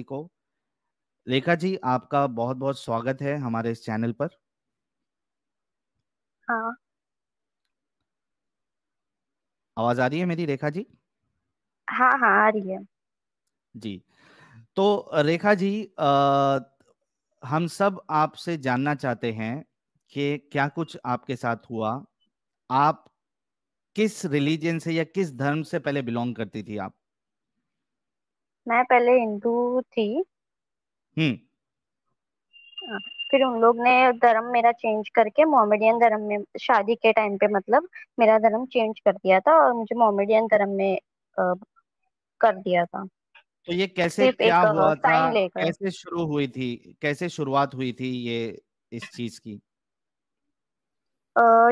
को। रेखा जी, आपका बहुत बहुत स्वागत है हमारे इस चैनल पर। हाँ। आवाज आ रही है मेरी, रेखा जी? हाँ हाँ आ रही है। जी। तो रेखा जी, हम सब आपसे जानना चाहते हैं कि क्या कुछ आपके साथ हुआ। आप किस रिलीजन से या किस धर्म से पहले बिलोंग करती थी आप? मैं पहले हिंदू थी। हम्म। हाँ, फिर उन लोग ने धर्म मेरा चेंज करके मोमेडियन धर्म में शादी के टाइम पे मतलब मेरा धर्म चेंज कर दिया था और मुझे मोमेडियन धर्म में कर दिया था। तो ये कैसे, सिर्फ क्या एक हुआ था? साइन लेकर। कैसे शुरू हुई थी? कैसे शुरुआत हुई थी ये इस चीज की?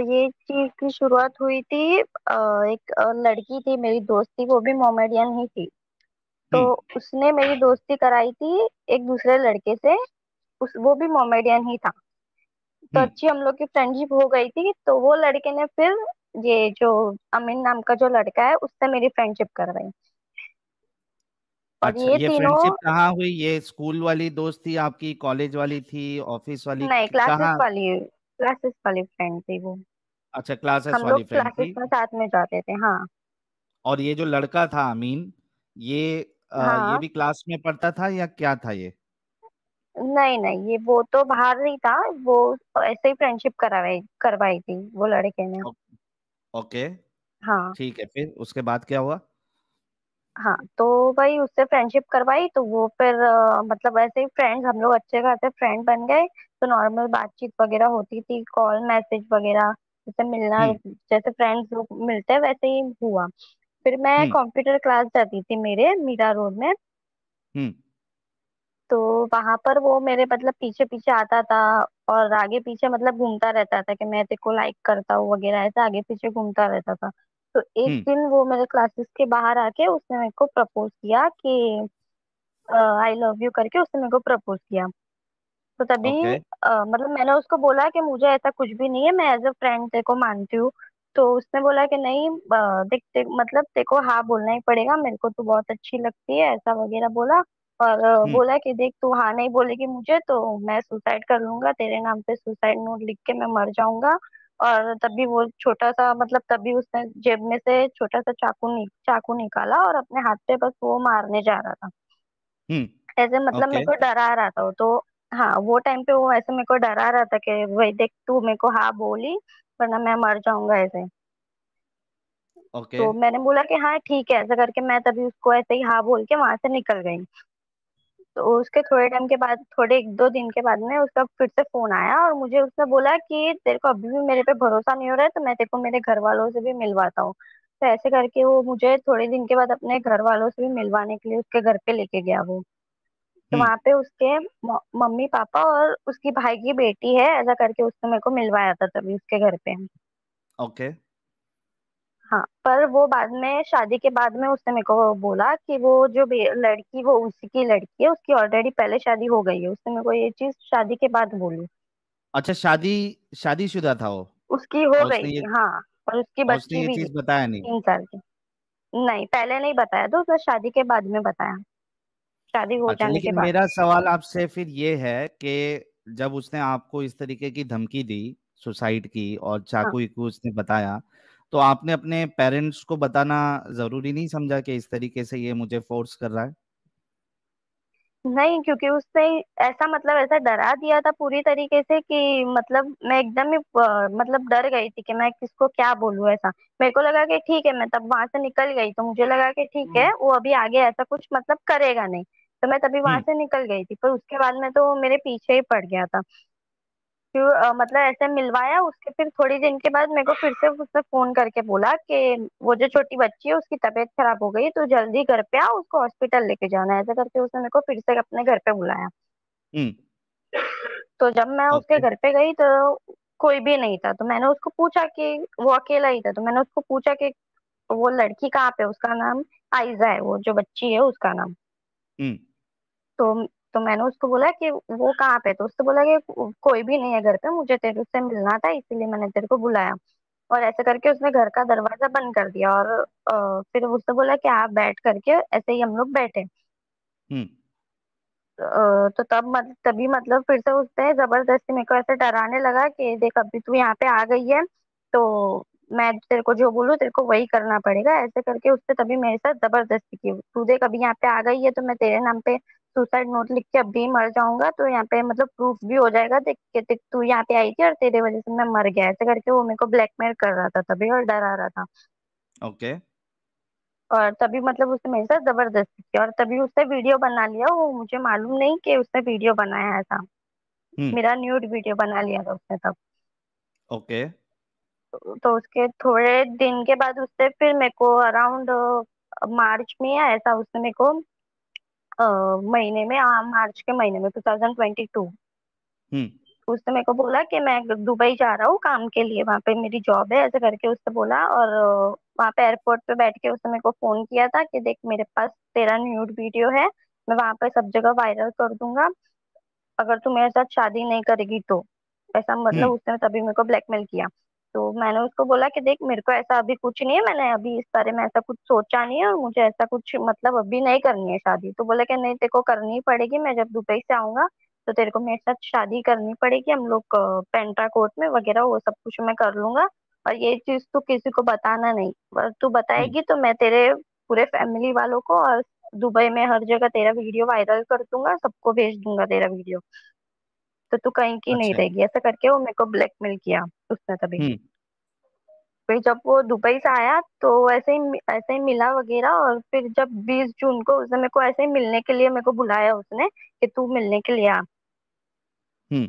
ये चीज की शुरुआत हुई थी। एक लड़की थी, मेरी दोस्त थी, वो भी मोमेडियन ही थी। तो हम्म। उसने मेरी दोस्ती कराई थी एक दूसरे लड़के से। वो भी मोमेडियन ही था। तो हम्म। अच्छी हम लोग की फ्रेंडशिप हो गई थी, तो वो लड़के ने फिर ये जो अमीन नाम का जो लड़का है उससे मेरी फ्रेंडशिप करवाई। और अच्छा, ये ये तीनों। फ्रेंडशिप कहाँ हुई? ये स्कूल वाली दोस्त थी आपकी, कॉलेज वाली थी, ऑफिस वाली, नहीं, कहाँ? क्लासेस वाली फ्रेंड थी वो। अच्छा, क्लासेस हम वाली लोग फ्रेंड क्लासेस थी। में साथ में जाते थे। हाँ। और ये जो लड़का था अमीन, ये ये हाँ। भी क्लास में पढ़ता था या क्या था ये? नहीं नहीं, ये वो तो बाहर नहीं था। वो ऐसे ही फ्रेंडशिप करवाई करवाई थी वो लड़के ने। ओ- ओके। हाँ। ठीक है, फिर उसके बाद क्या हुआ? हाँ, तो भाई उससे फ्रेंडशिप करवाई तो वो फिर मतलब ऐसे ही फ्रेंड्स, हम लोग अच्छे खासे फ्रेंड बन गए। तो नॉर्मल बातचीत वगैरह होती थी, कॉल मैसेज वगैरह, जैसे मिलना, हम्म। जैसे फ्रेंड्स लोग मिलते हैं वैसे ही हुआ। फिर मैं हम्म। कंप्यूटर क्लास जाती थी मेरे मीरा रोड में। हम्म। तो वहां पर वो मेरे मतलब पीछे पीछे आता था और आगे पीछे मतलब घूमता रहता था कि मैं तेरे को लाइक करता हूँ वगैरह, ऐसा आगे पीछे घूमता रहता था। तो एक हम्म। दिन वो मेरे क्लासेस के बाहर आके उसने मेरे को प्रपोज किया कि आई लव यू करके उसने मेरे को प्रपोज किया। तो तभी ओके। मतलब मैंने उसको बोला कि मुझे ऐसा कुछ भी नहीं है, मैं एज अ फ्रेंड तेरे को मानती हूँ। तो उसने बोला कि नहीं, देख मतलब तेरे को हाँ बोलना ही पड़ेगा, मेरे को तू बहुत अच्छी लगती है, ऐसा वगैरह बोला। और हम्म। बोला कि देख तू हाँ नहीं बोलेगी मुझे तो मैं सुसाइड कर लूंगा, तेरे नाम पे सुसाइड नोट लिख के मैं मर जाऊंगा। और तभी वो छोटा सा मतलब तभी उसने जेब में से छोटा सा चाकू निकाला और अपने हाथ पे बस वो मारने जा रहा था। ऐसे हम्म। मतलब मेरे ओके। को डरा रहा था वो तो। हाँ, वो टाइम पे वो ऐसे मेरे को डरा रहा था कि वही देख तू मेरे को हाँ बोली वरना मैं मर जाऊंगा ऐसे। ओके। तो मैंने बोला कि हाँ ठीक है, ऐसा करके मैं तभी उसको ऐसे ही हाँ बोल के वहां से निकल गई। तो उसके थोड़े टाइम के बाद, थोड़े एक दो दिन के बाद में उसका फिर से फोन आया और मुझे उसने बोला कि तेरे को अभी भी मेरे पे भरोसा नहीं हो रहा है तो मैं तेरे को मेरे घर वालों से भी मिलवाता हूँ। तो ऐसे करके वो मुझे थोड़े दिन के बाद अपने घर वालों से भी मिलवाने के लिए उसके घर पे लेके गया वो। तो हम्म। वहां पे उसके मम्मी पापा और उसकी भाई की बेटी है, ऐसा करके उसने मेरे को मिलवाया था तभी उसके घर पे। ओके। हाँ, पर वो बाद में शादी के बाद में उसने मेरे को बोला कि वो जो लड़की वो उसी की लड़की है, उसकी ऑलरेडी पहले शादी हो गई है। उसने मेरे को ये चीज शादी के बाद बोली। अच्छा, शादीशुदा था वो? उसकी हो और गई उसने ये थी, हाँ। और उसकी और उसने बच्ची ये भी थी चीज बताया नहीं? 3 साल की। नहीं, पहले नहीं बताया तो उसने शादी के बाद में बताया, शादी हो अच्छा, जाने के लेकिन बाद। मेरा सवाल आपसे फिर ये है कि जब उसने आपको इस तरीके की धमकी दी, सुसाइड की, और हाँ। चाकू वाकू उसने बताया, तो आपने अपने पेरेंट्स को बताना जरूरी नहीं समझा कि इस तरीके से ये मुझे फोर्स कर रहा है? नहीं, क्योंकि उसने ऐसा मतलब ऐसा डरा दिया था पूरी तरीके से कि मतलब मैं एकदम ही मतलब डर गई थी कि मैं किसको क्या बोलूं ऐसा। मेरे को लगा कि ठीक है, मैं तब वहां से निकल गई तो मुझे लगा कि ठीक है हम्म। वो अभी आगे ऐसा कुछ मतलब करेगा नहीं। तो मैं तभी वहां हम्म। से निकल गई थी, पर उसके बाद में तो वो मेरे पीछे ही पड़ गया था। क्यों मतलब ऐसे मिलवाया उसके, फिर थोड़ी दिन के बाद मेरे को फिर से उसने फोन करके बोला कि वो जो छोटी बच्ची है उसकी तबीयत खराब हो गई तो जल्दी घर पे आ, उसको हॉस्पिटल लेके जाना है, ऐसा करके उसने मेरे को फिर से अपने घर पे बुलाया। हम्म। तो जब मैं उसके ओके। घर पे गई तो कोई भी नहीं था। तो मैंने उसको पूछा कि वो अकेला ही था, तो मैंने उसको पूछा कि वो लड़की कहाँ पे है? उसका नाम आयजा है, वो जो बच्ची है उसका नाम। हम्म। तो मैंने उसको बोला कि वो कहाँ पे है? तो उसने बोला कि कोई भी नहीं है घर पे, मुझे तेरे से मिलना था इसीलिए मैंने तेरे को बुलाया। और ऐसे करके उसने घर का दरवाजा बंद कर दिया और फिर उसने बोला कि आप बैठ करके, ऐसे ही हम लोग बैठे। हम्म। तो तभी मतलब फिर से उसने जबरदस्ती मेरे को ऐसे डराने लगा कि देख अभी तू यहाँ पे आ गई है तो मैं तेरे को जो बोलूँ तेरे को वही करना पड़ेगा, ऐसे करके उसने तभी मेरे साथ जबरदस्ती की। तू देख अभी यहाँ पे आ गई है तो मैं तेरे नाम पे सुसाइड नोट लिख के अभी मर जाऊंगा, तो यहाँ पे मतलब प्रूफ भी हो जाएगा, देख के देख तू यहाँ पे आई थी और तेरे वजह से मैं मर गया, ऐसे करके वो मेरे को ब्लैकमेल कर रहा था तभी और डरा रहा था। ओके। और तभी मतलब उसने मेरे साथ जबरदस्ती की और तभी उसने वीडियो बना लिया, वो मुझे मालूम नहीं कि उसने वीडियो बनाया ऐसा। हम्म। मेरा न्यूड वीडियो बना लिया था उसने तब। ओके। तो उसके थोड़े दिन के बाद उससे फिर मेरे को अराउंड मार्च में या ऐसा उसने मेरे को महीने में मार्च के महीने में 2022 हम्म। उसने मेरे को बोला कि मैं दुबई जा रहा हूँ काम के लिए, वहां पे मेरी जॉब है, ऐसे करके उसने बोला। और वहां पे एयरपोर्ट पे बैठ के उसने मेरे को फोन किया था कि देख मेरे पास तेरा न्यूड वीडियो है, मैं वहां पे सब जगह वायरल कर दूंगा अगर तू मेरे साथ शादी नहीं करेगी तो। ऐसा मतलब हम्म। उसने तभी मेरे को ब्लैकमेल किया। तो मैंने उसको बोला कि देख मेरे को ऐसा अभी कुछ नहीं है, मैंने अभी इस बारे में ऐसा कुछ सोचा नहीं है और मुझे ऐसा कुछ मतलब अभी नहीं करनी है शादी। तो बोला कि नहीं तेरे को करनी ही पड़ेगी, मैं जब दुबई से आऊंगा तो तेरे को मेरे साथ शादी करनी पड़ेगी, हम लोग पेंट्रा कोर्ट में वगैरह वो सब कुछ मैं कर लूंगा। और ये चीज तू किसी को बताना नहीं, और तू हम्म। बताएगी तो मैं तेरे पूरे फैमिली वालों को और दुबई में हर जगह तेरा वीडियो वायरल कर दूंगा, सबको भेज दूंगा तेरा वीडियो, तो तू कहीं की नहीं अच्छा। रहेगी, ऐसा करके वो मेरे को ब्लैकमेल किया उसने तभी। हम्म। फिर जब वो दुबई से आया तो ऐसे ही मिला वगैरह, और फिर जब 20 जून को उसने मेरे को ऐसे ही मिलने के लिए मेरे को बुलाया उसने कि तू मिलने के लिए आ। हम्म।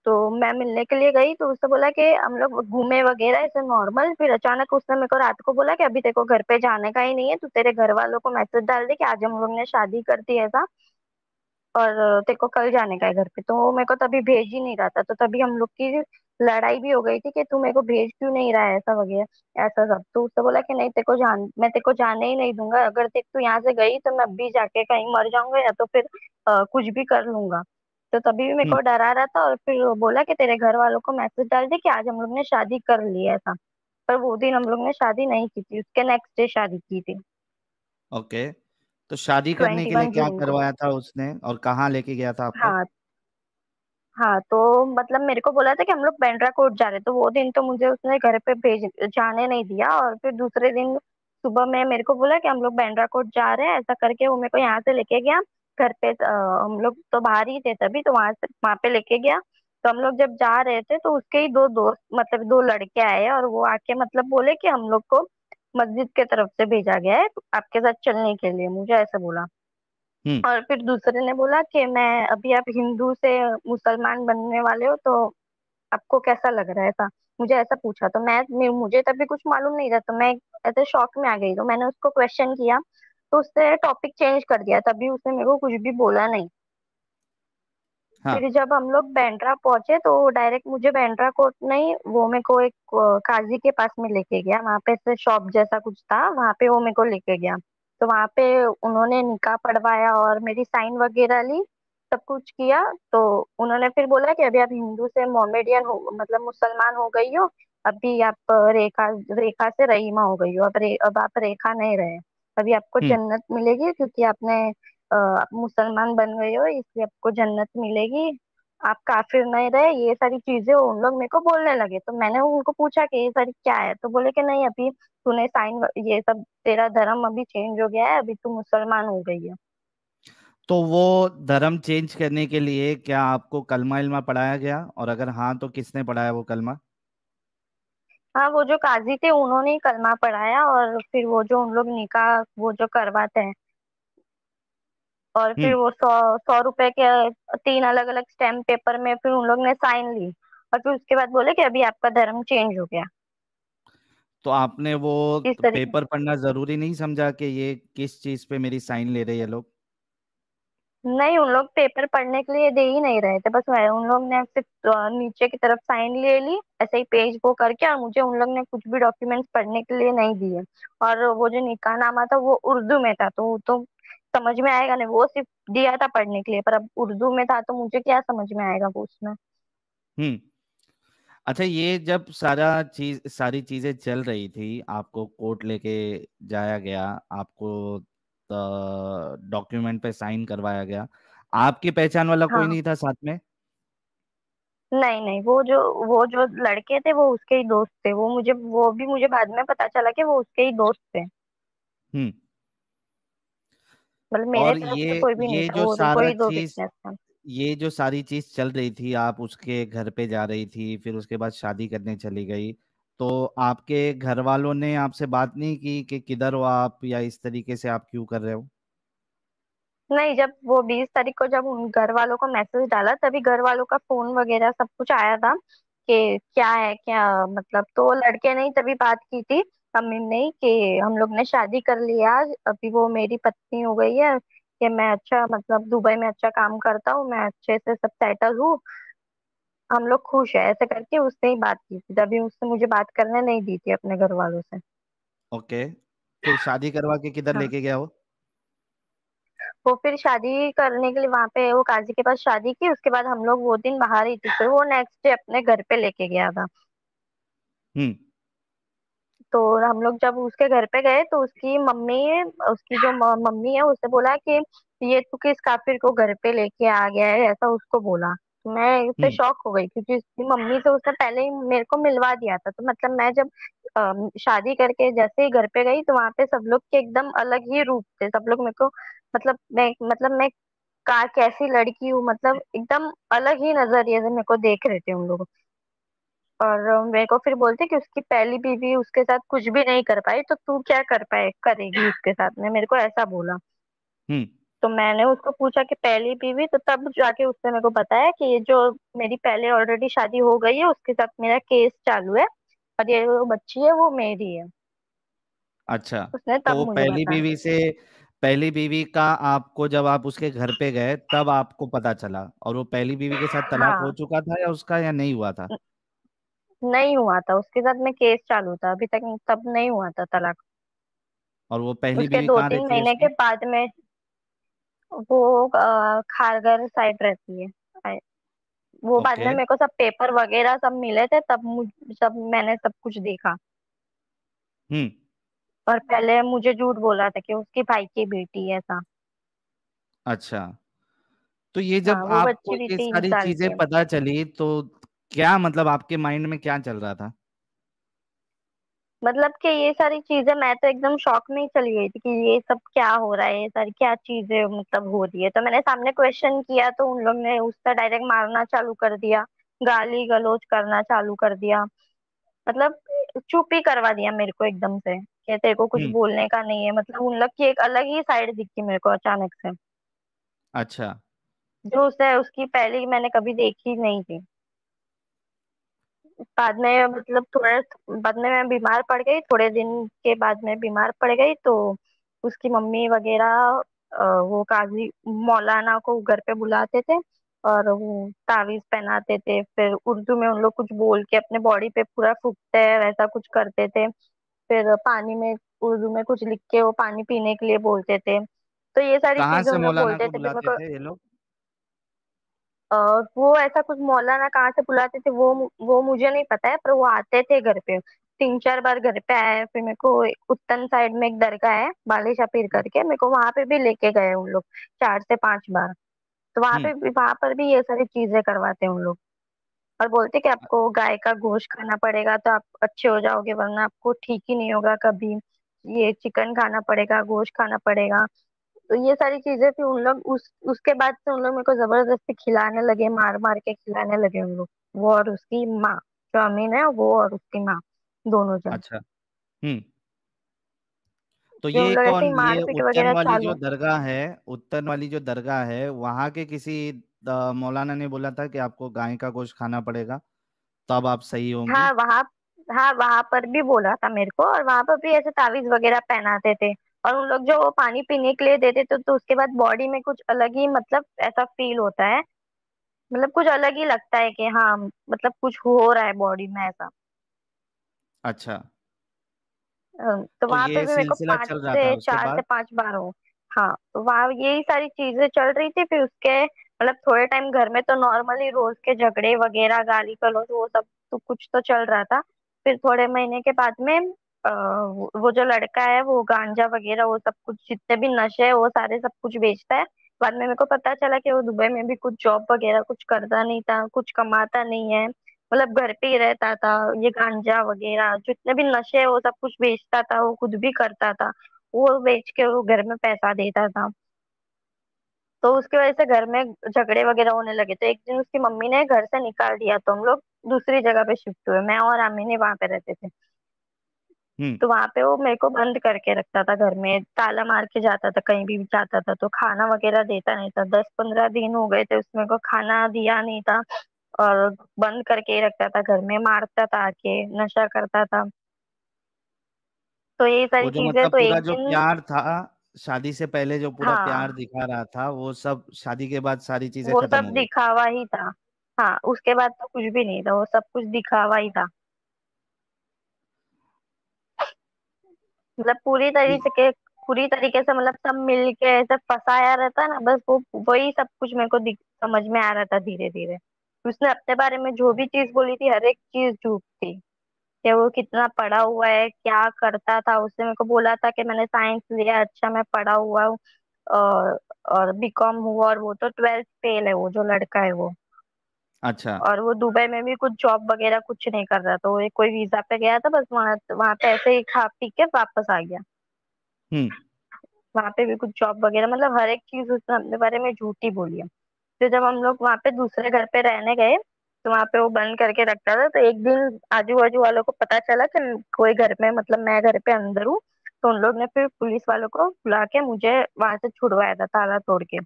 तो मैं मिलने के लिए गई तो उसने बोला कि हम लोग घूमे वगैरह ऐसे नॉर्मल, फिर अचानक उसने मेरे को रात को बोला कि अभी तेरे को घर पे जाने का ही नहीं है, तू तेरे घर वालों को मैसेज डाल दे कि आज हम लोग ने शादी कर दी ऐसा, और तेरे को कल जाने का है घर पे। तो वो मेरे को तभी भेज ही नहीं रहा था, तो तभी हम लोग की लड़ाई भी हो गई थी कि तू मेरे को भेज क्यों नहीं रहा है ऐसा वगैरह ऐसा सब। तो उसने बोला कि नहीं तेरे को मैं तेरे को जाने ही नहीं दूंगा, अगर तू यहाँ से गई तो मैं अभी जाके कहीं मर जाऊंगा या तो फिर कुछ भी कर लूंगा। तो तभी भी मेरे हम्म। को डरा रहा था, और फिर वो बोला कि तेरे घर वालों को मैसेज डाल दे कि आज हम लोग ने शादी कर ली है ऐसा। पर वो दिन हम लोग ने शादी नहीं की थी, उसके नेक्स्ट डे शादी की थी। ओके। तो शादी करने ट्वेंटी के लिए वन क्या जून को करवाया था उसने और कहाँ लेके गया था आपको? हाँ। हाँ तो मतलब मेरे को बोला था कि हम लोग बांद्रा कोर्ट जा रहे, तो वो दिन तो मुझे उसने घर पे भेज जाने नहीं दिया, और फिर दूसरे दिन सुबह में मेरे को बोला कि हम लोग बांद्रा कोर्ट जा रहे हैं, ऐसा करके वो मेरे को यहाँ से लेके गया घर पे। हम लोग तो बाहर ही थे तभी, तो वहां पे लेके गया। तो हम लोग जब जा रहे थे तो उसके ही दो दोस्त मतलब दो लड़के आए, और वो आके मतलब बोले कि हम लोग को मस्जिद के तरफ से भेजा गया है आपके साथ चलने के लिए, मुझे ऐसा बोला। हम्म। और फिर दूसरे ने बोला कि मैं अभी आप हिंदू से मुसलमान बनने वाले हो तो आपको कैसा लग रहा है ऐसा, मुझे ऐसा पूछा। तो मुझे तभी कुछ मालूम नहीं था, तो मैं ऐसे शॉक में आ गई, तो मैंने उसको क्वेश्चन किया तो उसने टॉपिक चेंज कर दिया, तभी उसने मेरे को कुछ भी बोला नहीं। हाँ। फिर जब हम लोग बांद्रा पहुंचे तो डायरेक्ट मुझे बांद्रा कोर्ट नहीं, वो मेरे को एक काजी के पास में लेके गया, वहां पे से शॉप जैसा कुछ था, वहां पे वो मेरे को लेके गया। तो वहां पे उन्होंने निकाह पढ़वाया और मेरी साइन वगैरह ली, सब कुछ किया। तो उन्होंने फिर बोला कि अभी आप हिंदू से मोमेडियन हो मतलब मुसलमान हो गई हो, अभी आप रेखा रेखा से रहीमा हो गई हो, अब आप रेखा नहीं रहे, अभी आपको हम्म। जन्नत मिलेगी क्योंकि आपने आप मुसलमान बन गए हो इसलिए आपको जन्नत मिलेगी, आप काफिर नहीं रहे, ये सारी चीजें उन लोग मेरे को बोलने लगे। तो मैंने उनको पूछा कि ये सारी क्या है, तो बोले कि नहीं अभी तूने ये सब तेरा धर्म अभी चेंज हो गया है, अभी तू मुसलमान हो गई है। तो वो धर्म चेंज करने के लिए क्या आपको कलमा इल्मा पढ़ाया गया, और अगर हाँ तो किसने पढ़ाया वो कलमा? हाँ वो जो काजी थे उन्होंने ही कलमा पढ़ाया, और फिर वो जो उन लोग निकाह वो जो करवाते हैं, और फिर हम्म। वो 100 100 रुपए के 3 अलग अलग स्टैम्प पेपर में फिर उन लोग ने साइन ली, और फिर उसके बाद बोले कि अभी आपका धर्म चेंज हो गया। तो आपने वो इस तरीके। पेपर पढ़ना जरूरी नहीं समझा कि ये किस चीज पे मेरी साइन ले रहे हैं ये लोग? नहीं उन लोग पेपर पढ़ने के लिए दे ही नहीं रहे थे, बस उन लोग ने सिर्फ नीचे की तरफ साइन ले ली ऐसे ही पेज को करके, और मुझे उन लोग ने कुछ भी डॉक्यूमेंट्स पढ़ने के लिए नहीं दिए। और वो जो निकाहनामा था वो उर्दू में था, तो वो तो समझ में आएगा नहीं, वो सिर्फ दिया था पढ़ने के लिए, पर अब उर्दू में था तो मुझे क्या समझ में आएगा वो उसमें। हम्म। अच्छा, ये जब सारी चीजें चल रही थी, आपको कोर्ट लेके जाया गया, आपको डॉक्यूमेंट पे साइन करवाया गया, आपकी पहचान वाला कोई हाँ। नहीं था साथ में? नहीं नहीं, वो जो लड़के थे वो उसके ही दोस्त थे। वो भी मुझे बाद में पता चला कि वो उसके ही दोस्त थे। हम्म। मतलब मेरे और तरफ से कोई भी नहीं ये था, जो वो सारा कोई दो चीज विटनेस था। ये जो सारी चीज चल रही थी, आप उसके घर पे जा रही थी, फिर उसके बाद शादी करने चली गई, तो आपके घर वालों ने आपसे बात नहीं की कि किधर हो आप, या इस तरीके से आप क्यों कर रहे हो? नहीं, जब वो 20 तारीख को जब उन घर वालों को मैसेज डाला तभी घर वालों का फोन वगैरह सब कुछ आया था कि क्या है क्या, मतलब तो लड़के ने ही तभी बात की थी, अमीन ने ही, कि हम लोग ने शादी कर लिया आज, अभी वो मेरी पत्नी हो गई है, कि मैं अच्छा मतलब दुबई में अच्छा काम करता हूँ, मैं अच्छे से सब सेटल हूँ, हम लोग खुश है, ऐसे करके उससे ही बात की थी, तभी उसने मुझे बात करने नहीं दी थी अपने घर वालों से। ओके। फिर शादी करवा के किधर हाँ। लेके गया वो? वो फिर शादी करने के लिए वहां पे वो काजी के पास शादी की, उसके बाद हम लोग वो दिन बाहर ही थे, फिर वो नेक्स्ट डे अपने घर पे लेके गया था। हम्म। तो हम लोग जब उसके घर पे गए तो उसकी जो मम्मी है उसने बोला कि ये तू किस काफिर को घर पे लेके आ गया है, ऐसा उसको बोला। तो मैं इससे हम्म। शॉक हो गई क्योंकि उसकी मम्मी से उसने पहले ही मेरे को मिलवा दिया था, तो मतलब मैं जब शादी करके जैसे ही घर पे गई तो वहां पे सब लोग के एकदम अलग ही रूप थे, सब लोग मेरे को मैं कैसी लड़की हूँ, मतलब एकदम अलग ही नजरिए से मेरे को देख रहे थे उन लोग। और मेरे को फिर बोलते कि उसकी पहली बीवी उसके साथ कुछ भी नहीं कर पाई, तो तू क्या कर पाए करेगी उसके साथ में, मेरे को ऐसा बोला। हम्म। तो मैंने उसको पूछा कि पहली बीवी, तो तब जाके उसने मेरे को बताया कि ये जो मेरी पहले ऑलरेडी शादी हो गई है उसके साथ मेरा केस चालू है, और ये जो बच्ची है वो मेरी है। अच्छा। उसने तो तब वो मुझे बताया। पहली बीवी का आपको, जब आप उसके घर पे गए तब आपको पता चला, और वो पहली बीवी के साथ तलाक हो हाँ। चुका था या उसका, या नहीं हुआ था? न- नहीं हुआ था उसके साथ में, केस चालू था अभी तक, तब नहीं हुआ था तलाक। और वो पहली उसके बीवी दो कहाँ तीन रहती है महीने के उसकी? बाद में वो खारघर साइड रहती है। आई- वो बाद ओके। में मेरे को सब पेपर वगैरह सब मिले थे, सब मैंने सब कुछ देखा। हम्म। और पहले मुझे झूठ बोला था कि उसकी भाई की बेटी है ऐसा। अच्छा। तो ये हाँ, जब वो आपको बच्ची भी ये 3 साल की चीजें है। पता चली, तो क्या मतलब आपके माइंड में क्या चल रहा था? मतलब कि ये सारी चीजें, मैं तो एकदम शॉक में ही चली गई थी कि ये सब क्या हो रहा है, ये सारी क्या चीजें मतलब हो रही है। तो मैंने सामने क्वेश्चन किया तो उन लोग ने उसका डायरेक्ट मारना चालू कर दिया, गाली गलौज करना चालू कर दिया, मतलब चुप ही करवा दिया मेरे को एकदम से कि तेरे को कुछ हम्म। बोलने का नहीं है। मतलब उन लोग की एक अलग ही साइड दिखी मेरे को अचानक से, अच्छा। जो उसे उसकी पहले मैंने कभी देखी नहीं थी। बाद में मतलब थोड़ा बाद में मैं बीमार पड़ गई, थोड़े दिन के बाद में बीमार पड़ गई, तो उसकी मम्मी वगैरह वो काजी मौलाना को घर पे बुलाते थे और वो तावीज पहनाते थे, फिर उर्दू में उन लोग कुछ बोल के अपने बॉडी पे पूरा फूकते हैं वैसा कुछ करते थे, फिर पानी में उर्दू में कुछ लिख के वो पानी पीने के लिए बोलते थे, तो ये सारी कहाँ चीजें से उन लोग मौलाना बोलते को थे। फिर बुलाते मेरे थे ये लोग? वो ऐसा कुछ मौलाना कहाँ से बुलाते थे वो मुझे नहीं पता है, पर वो आते थे घर पे, 3 4 बार घर पे आए। फिर मेरे को उत्तन साइड में एक दरगाह है बालिशा पीर करके, मेरे को वहां पे भी लेके गए उन लोग 4 से 5 बार। तो हम्म। वहां पर भी ये सारी चीजें करवाते हैं उन लोग, और बोलते कि आपको गाय का गोश्त खाना पड़ेगा तो आप अच्छे हो जाओगे, वरना आपको ठीक ही नहीं होगा कभी, ये चिकन खाना पड़ेगा, गोश्त खाना पड़ेगा। तो ये सारी चीजें फिर उन लोग उसके बाद से उन लोग मेरे को जबरदस्ती खिलाने लगे, मार मार के खिलाने लगे उन लोग, वो और उसकी माँ, जो अमीन है वो और उसकी माँ, दोनों जन। अच्छा। हम्म। तो फिर उन ये लोग ऐसे कौन, ही ये मारपीट उत्तन वगैरह वाली जो चालू। दरगाह है, उत्तन वाली जो दरगाह है, वहां के किसी मौलाना ने बोला था कि आपको गाय का गोश्त खाना पड़ेगा, तब आप सही होंगी? हाँ वहाँ हाँ वहां पर भी बोला था मेरे को, और वहां पर भी ऐसे तावीज वगैरह पहनाते थे, और उन लोग जो वो पानी पीने के लिए देते तो उसके बाद बॉडी में कुछ अलग ही मतलब ऐसा फील होता है, मतलब कुछ अलग ही लगता है कि हाँ मतलब कुछ हो रहा है बॉडी में ऐसा। अच्छा। तो तो वहां पे ये भी मेरे को सिलसिला पांच चल रहा था से उसके चार से बाद? पांच बार हो। हाँ, तो वहां यही सारी चीजें चल रही थी, फिर उसके मतलब थोड़े टाइम घर में तो नॉर्मली रोज के झगड़े वगैरह गाली गलौज वो सब तो कुछ तो चल रहा था। फिर थोड़े महीने के बाद में वो जो लड़का है वो गांजा वगैरह वो सब कुछ जितने भी नशे है वो सारे सब कुछ बेचता है। बाद में मेरे को पता चला कि वो दुबई में भी कुछ जॉब वगैरह कुछ करता नहीं था, कुछ कमाता नहीं है, मतलब घर पे ही रहता था। ये गांजा वगैरह जितने भी नशे है वो सब कुछ बेचता था, वो खुद भी करता था। वो बेच के वो घर में पैसा देता था। तो उसकी वजह से घर में झगड़े वगैरह होने लगे, तो एक दिन उसकी मम्मी ने घर से निकाल दिया, तो हम लोग दूसरी जगह पे शिफ्ट हुए, मैं और आमिनी वहां पे रहते थे। हम्म। तो वहां पे वो मेरे को बंद करके रखता था, घर में ताला मार के जाता था, कहीं भी जाता था तो खाना वगैरह देता नहीं था। 10-15 दिन हो गए थे उसमें को खाना दिया नहीं था, और बंद करके ही रखता था घर में, मारता था आके, नशा करता था। तो ये सारी वो जो चीजें मतलब तो पूरा एक जो दिन। प्यार था, शादी से पहले जो पूरा प्यार हाँ, दिखा रहा था, वो सब शादी के बाद सारी चीजें वो खत्म सब हो गई। दिखावा ही था। हाँ, उसके बाद तो कुछ भी नहीं था, वो सब कुछ दिखावा ही था। मतलब पूरी तरीके से मतलब सब मिल के ऐसे फंसाया रहता ना, बस वो वही सब कुछ मेरे को समझ में आ रहा था धीरे धीरे। उसने अपने बारे में जो भी चीज बोली थी हर एक चीज झूठ थी। कि वो कितना पढ़ा हुआ है, क्या करता था, उसने मेरे को बोला था कि मैंने साइंस लिया, अच्छा मैं पढ़ा हुआ हूँ, और और बीकॉम हुआ, और वो तो 12th फेल है, वो जो लड़का है वो। अच्छा। और वो दुबई में भी कुछ जॉब वगैरह कुछ नहीं कर रहा था, वो एक कोई वीजा पे गया था, बस वहां वहां पे ऐसे ही खा पी के वापस आ गया। हम्म। वहां पे भी कुछ जॉब वगैरह मतलब हर एक चीज उसने अपने बारे में झूठी बोली है। तो जब हम लोग वहां पे दूसरे घर पे रहने गए, तो वहां पे वो बंद करके रखता था, तो एक दिन आजू बाजू वालों को पता चला कि कोई घर में, मतलब मैं घर पे अंदर हूँ। तो उन लोग ने फिर पुलिस वालों को बुला के मुझे वहां से छुड़वाया था ताला तोड़ के।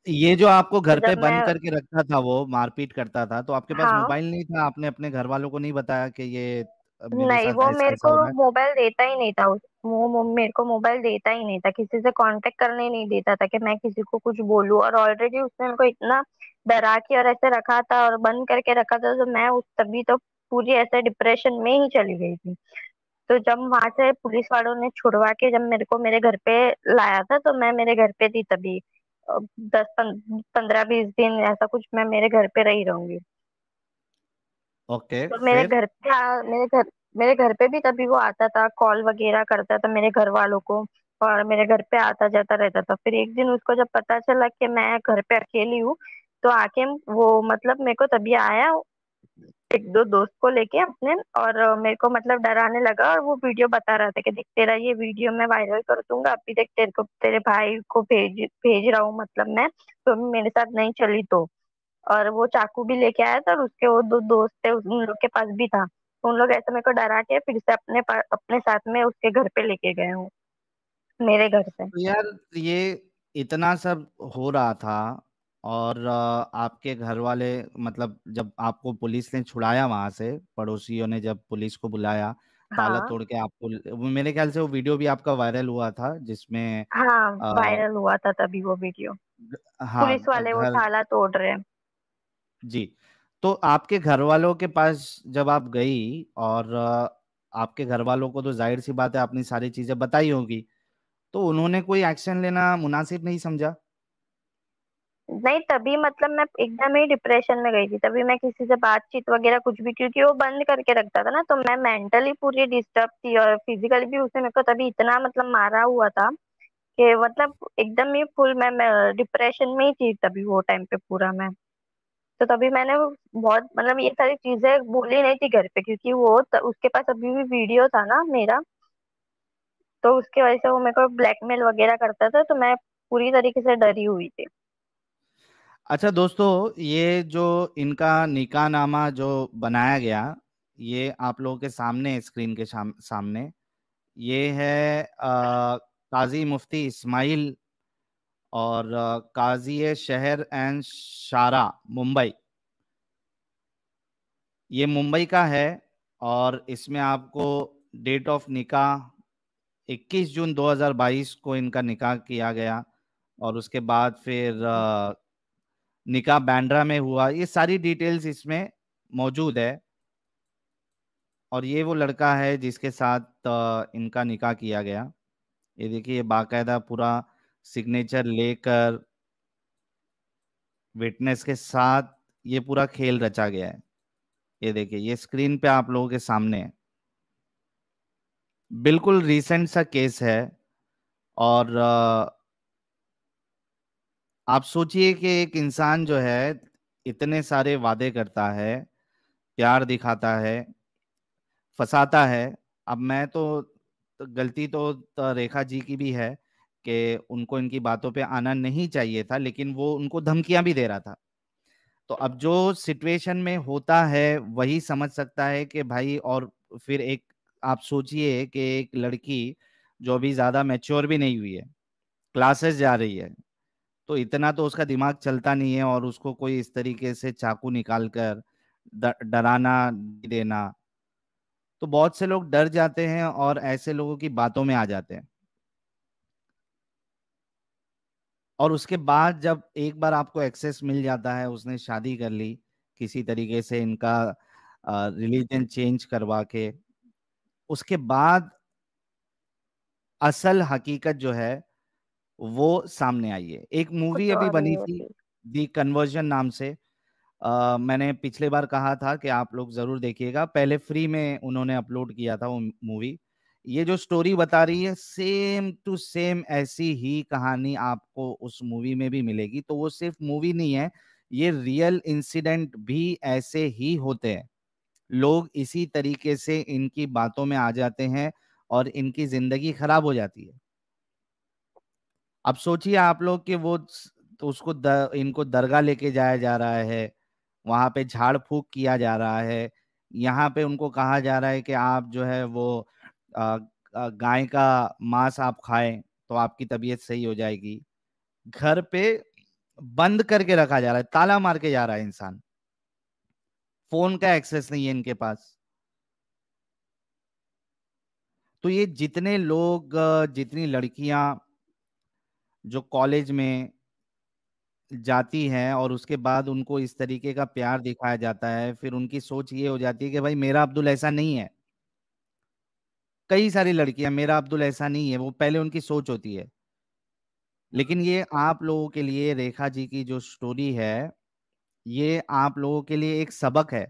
ये जो आपको तो घर पे जब मैं बंद करके रखता था, वो मारपीट करता था, तो आपके पास हाँ, मोबाइल नहीं था? आपने अपने घर वालों को नहीं बताया कि ये मेरे नहीं, साथ वो ऐसा मेरे ऐसा को हो रहा है? मोबाइल देता ही नहीं था, वो मेरे को मोबाइल देता ही नहीं था, किसी से कांटेक्ट करने ही नहीं देता था कि मैं किसी को कुछ बोलूं। और ऑलरेडी उसने मेरे को इतना डरा के और ऐसे रखा था और बंद करके रखा था, तो मैं उस तभी तो पूरी ऐसे डिप्रेशन में ही चली गई थी। तो जब वहां से पुलिस वालों ने छुड़वा के जब मेरे को मेरे घर पे लाया था, तो मैं मेरे घर पे थी तभी। 10-15-20 दिन ऐसा कुछ मैं मेरे घर पे रही रहूंगी। ओके, तो फिर? मेरे घर पे भी तभी वो आता था, कॉल वगैरह करता था मेरे घर वालों को, और मेरे घर पे आता जाता रहता था। फिर एक दिन उसको जब पता चला कि मैं घर पे अकेली हूँ, तो आके वो मतलब मेरे को तभी आया, एक दो दोस्त को लेके अपने, और मेरे को मतलब डराने लगा, और वो वीडियो बता रहा था कि देख तेरा ये वीडियो मैं वायरल कर दूंगा, अभी देख तेरे को तेरे भाई को भेज भेज रहा हूँ, मतलब मैं तो मेरे साथ नहीं चली तो। और वो चाकू भी लेके आया था, और उसके वो दो दोस्त थे उन लोग के पास भी था, तो उन लोग ऐसे मेरे को डरा के फिर से अपने साथ में उसके घर पे लेके गए हूँ, मेरे घर से। तो यार, ये इतना सब हो रहा था, और आपके घर वाले, मतलब जब आपको पुलिस ने छुड़ाया वहां से, पड़ोसियों ने जब पुलिस को बुलाया, ताला हाँ, तोड़ के आपको, मेरे ख्याल से वो वीडियो भी आपका वायरल हुआ था जिसमें हाँ, आ, वायरल हुआ था तभी वो वीडियो। हाँ, पुलिस वाले वो घर। ताला तोड़ रहे हैं। जी। तो आपके घर वालों के पास जब आप गई, और आपके घर वालों को तो जाहिर सी बात है आपने सारी चीजें बताई होगी, तो उन्होंने कोई एक्शन लेना मुनासिब नहीं समझा? नहीं, तभी मतलब मैं एकदम ही डिप्रेशन में गई थी, तभी मैं किसी से बातचीत वगैरह कुछ भी, क्योंकि वो बंद करके रखता था ना, तो मैं मेंटली पूरी डिस्टर्ब थी, और फिजिकली भी उसने मेरे को तभी इतना मतलब मारा हुआ था कि मतलब एकदम ही फुल मैं डिप्रेशन में ही थी तभी वो टाइम पे पूरा मैं। तो तभी मैंने बहुत मतलब ये सारी चीजें बोली नहीं थी घर पे, क्योंकि उसके पास अभी भी वीडियो था ना मेरा, तो उसके वजह से वो मेरे को ब्लैकमेल वगैरह करता था, तो मैं पूरी तरीके से डरी हुई थी। अच्छा दोस्तों, ये जो इनका निकाहनामा जो बनाया गया, ये आप लोगों के सामने, स्क्रीन के सामने, ये है काजी मुफ्ती इस्माइल और काजी शहर एंड शारा, मुंबई। ये मुंबई का है, और इसमें आपको डेट ऑफ निकाह 21 जून 2022 को इनका निकाह किया गया, और उसके बाद फिर निकाह बांद्रा में हुआ। ये सारी डिटेल्स इसमें मौजूद है। और ये वो लड़का है जिसके साथ इनका निकाह किया गया। ये देखिए, ये बाकायदा पूरा सिग्नेचर लेकर, विटनेस के साथ, ये पूरा खेल रचा गया है। ये देखिए, ये स्क्रीन पे आप लोगों के सामने है। बिल्कुल रिसेंट सा केस है। और आप सोचिए कि एक इंसान जो है इतने सारे वादे करता है, प्यार दिखाता है, फंसाता है। अब मैं तो गलती तो रेखा जी की भी है कि उनको इनकी बातों पे आना नहीं चाहिए था, लेकिन वो उनको धमकियां भी दे रहा था। तो अब जो सिचुएशन में होता है वही समझ सकता है कि भाई। और फिर एक आप सोचिए कि एक लड़की जो अभी ज्यादा मैच्योर भी नहीं हुई है, क्लासेस जा रही है, तो इतना तो उसका दिमाग चलता नहीं है, और उसको कोई इस तरीके से चाकू निकाल कर डराना देना। तो बहुत से लोग डर जाते हैं और ऐसे लोगों की बातों में आ जाते हैं। और उसके बाद जब एक बार आपको एक्सेस मिल जाता है, उसने शादी कर ली किसी तरीके से, इनका रिलीजन चेंज करवा के, उसके बाद असल हकीकत जो है वो सामने आई है। एक मूवी कुछ अभी और ही बनी थी, होती। दी कन्वर्जन नाम से। मैंने पिछले बार कहा था कि आप लोग जरूर देखिएगा, पहले फ्री में उन्होंने अपलोड किया था वो मूवी। ये जो स्टोरी बता रही है सेम टू सेम ऐसी ही कहानी आपको उस मूवी में भी मिलेगी। तो वो सिर्फ मूवी नहीं है, ये रियल इंसिडेंट भी ऐसे ही होते हैं। लोग इसी तरीके से इनकी बातों में आ जाते हैं और इनकी जिंदगी खराब हो जाती है। अब सोचिए आप लोग कि वो तो उसको इनको दरगाह लेके जाया जा रहा है, वहां पे झाड़ फूक किया जा रहा है, यहाँ पे उनको कहा जा रहा है कि आप जो है वो अ, गाय का मांस आप खाएं तो आपकी तबीयत सही हो जाएगी। घर पे बंद करके रखा जा रहा है, ताला मार के जा रहा है इंसान, फोन का एक्सेस नहीं है इनके पास। तो ये जितने लोग जितनी लड़कियां जो कॉलेज में जाती हैं और उसके बाद उनको इस तरीके का प्यार दिखाया जाता है, फिर उनकी सोच ये हो जाती है कि भाई मेरा अब्दुल ऐसा नहीं है। कई सारी लड़कियां, मेरा अब्दुल ऐसा नहीं है, वो पहले उनकी सोच होती है। लेकिन ये आप लोगों के लिए, रेखा जी की जो स्टोरी है, ये आप लोगों के लिए एक सबक है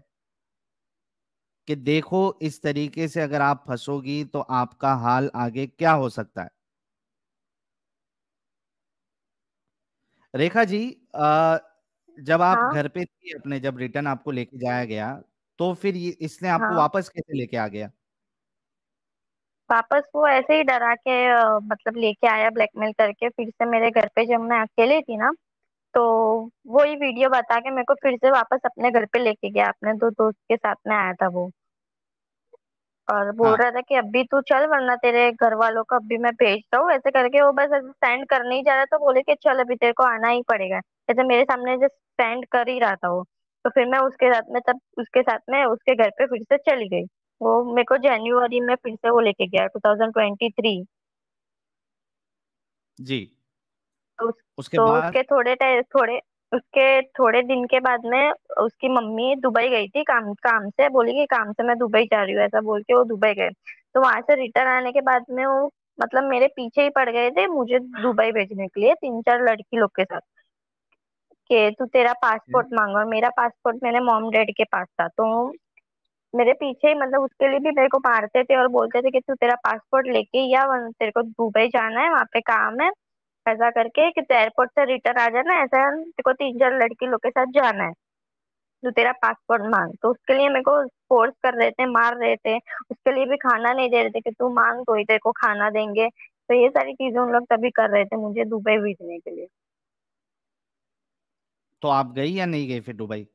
कि देखो इस तरीके से अगर आप फंसोगी तो आपका हाल आगे क्या हो सकता है। रेखा जी, जब आप हाँ। घर पे थी अपने, जब रिटर्न आपको लेके जाया गया, तो फिर इसने आपको हाँ, वापस कैसे लेके आ गया? वापस वो ऐसे ही डरा के मतलब लेके आया ब्लैकमेल करके फिर से मेरे घर पे, जब मैं अकेले थी ना। तो वही वीडियो बता के मेरे को फिर से वापस अपने घर पे लेके गया, अपने दो दोस्त के साथ में आया था वो। और बोल हाँ। रहा था कि अभी तू चल वरना तेरे घर वालों को अभी मैं भेजता हूँ, ऐसे करके वो बस ऐसे स्टैंड करने ही जा रहा था, बोले कि चल अभी तेरे को आना ही पड़ेगा। ऐसे मेरे सामने जो स्टैंड कर ही रहा था वो। तो फिर मैं उसके साथ में, तब उसके साथ में उसके घर पे फिर से चली गई। वो मेरे को जनवरी में फिर से वो लेके गया, 2023। जी। तो, उसके तो बाद? उसके थोड़े दिन के बाद में उसकी मम्मी दुबई गई थी, काम काम से, बोली कि काम से मैं दुबई जा रही हूँ, ऐसा बोल के वो दुबई गए। तो वहां से रिटर्न आने के बाद में वो मतलब मेरे पीछे ही पड़ गए थे मुझे दुबई भेजने के लिए, तीन चार लड़की लोग के साथ। कि तू तेरा पासपोर्ट मांगो, और मेरा पासपोर्ट मेरे मॉम डैड के पास था। तो मेरे पीछे ही मतलब उसके लिए भी मेरे को मारते थे और बोलते थे कि तू तेरा पासपोर्ट लेके ही आ, वरना तेरे को दुबई जाना है, वहां पे काम है। ऐसा करके कि तू एयरपोर्ट से रिटर्न आ जाना, ऐसा तेरे को तीन चार लड़की लोग के साथ जाना है, तू तेरा पासपोर्ट मांग। तो उसके लिए मेरे को फोर्स कर रहे थे, मार रहे थे। उसके लिए भी खाना नहीं दे रहे थे कि तू मांग तो ही तेरे को खाना देंगे। तो ये सारी चीजें उन लोग तभी कर रहे थे मुझे दुबई भेजने के लिए। तो आप गई या नहीं गई फिर दुबई?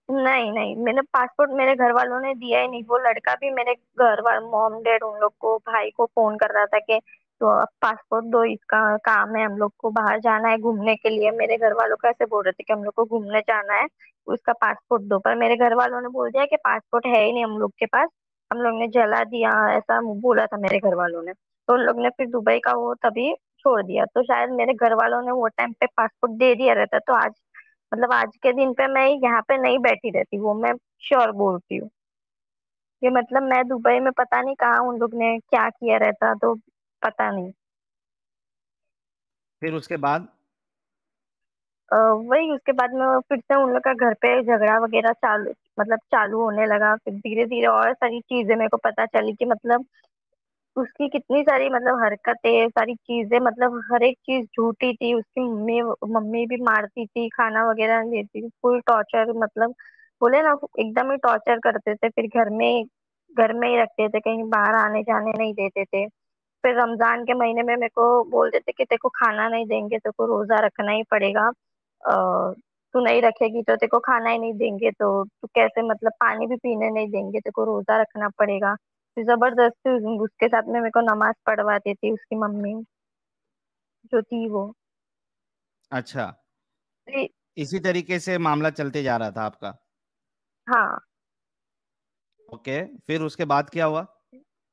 नहीं नहीं, मैंने पासपोर्ट मेरे घर वालों ने दिया ही नहीं। वो लड़का भी मेरे घर वाले मॉम डैड उन लोग को, भाई को फोन कर रहा था कि तो अब पासपोर्ट दो, इसका काम है, हम लोग को बाहर जाना है घूमने के लिए। मेरे घर वालों को ऐसे बोल रहे थे कि हम लोग को घूमने जाना है, उसका पासपोर्ट दो। पर मेरे घर वालों ने बोल दिया कि पासपोर्ट है ही नहीं हम लोग के पास, हम लोग ने जला दिया, ऐसा बोला था मेरे घर वालों ने। तो उन लोग ने फिर दुबई का वो तभी छोड़ दिया। तो शायद मेरे घर वालों ने वो टाइम पे पासपोर्ट दे दिया रहता तो आज, मतलब आज के दिन पे मैं यहाँ पे नहीं बैठी रहती, वो मैं श्योर बोलती हूँ। ये मतलब मैं दुबई में पता नहीं कहाँ उन लोग ने क्या किया रहता, तो पता नहीं। फिर उसके बाद? वही उसके बाद में वो फिर से उन लोग का घर पे झगड़ा वगैरह चालू होने लगा। फिर धीरे धीरे और सारी चीजें मेरे को पता चली कि मतलब उसकी कितनी सारी मतलब हरकतें, सारी चीजें, मतलब हर एक चीज झूठी थी। उसकी मम्मी मम्मी भी मारती थी, खाना वगैरह नहीं देती थी, फुल टॉर्चर, मतलब बोले ना एकदम ही टॉर्चर करते थे। फिर घर में ही रखते थे, कहीं बाहर आने जाने नहीं देते थे। फिर रमजान के महीने में मेरे को बोलते थे कि तेरे को खाना नहीं देंगे, तेरे को रोजा रखना ही पड़ेगा। तू नहीं रखेगी तो तेरे को खाना ही नहीं देंगे, तो तू कैसे, मतलब पानी भी पीने नहीं देंगे, तेरे को रोजा रखना पड़ेगा। फिर जबरदस्ती उसके साथ में मेरे को नमाज पढ़वाती थी उसकी मम्मी, जो थी वो। अच्छा, फिर- इसी तरीके से मामला चलते जा रहा था आपका। हाँ। ओके, फिर उसके बाद क्या हुआ?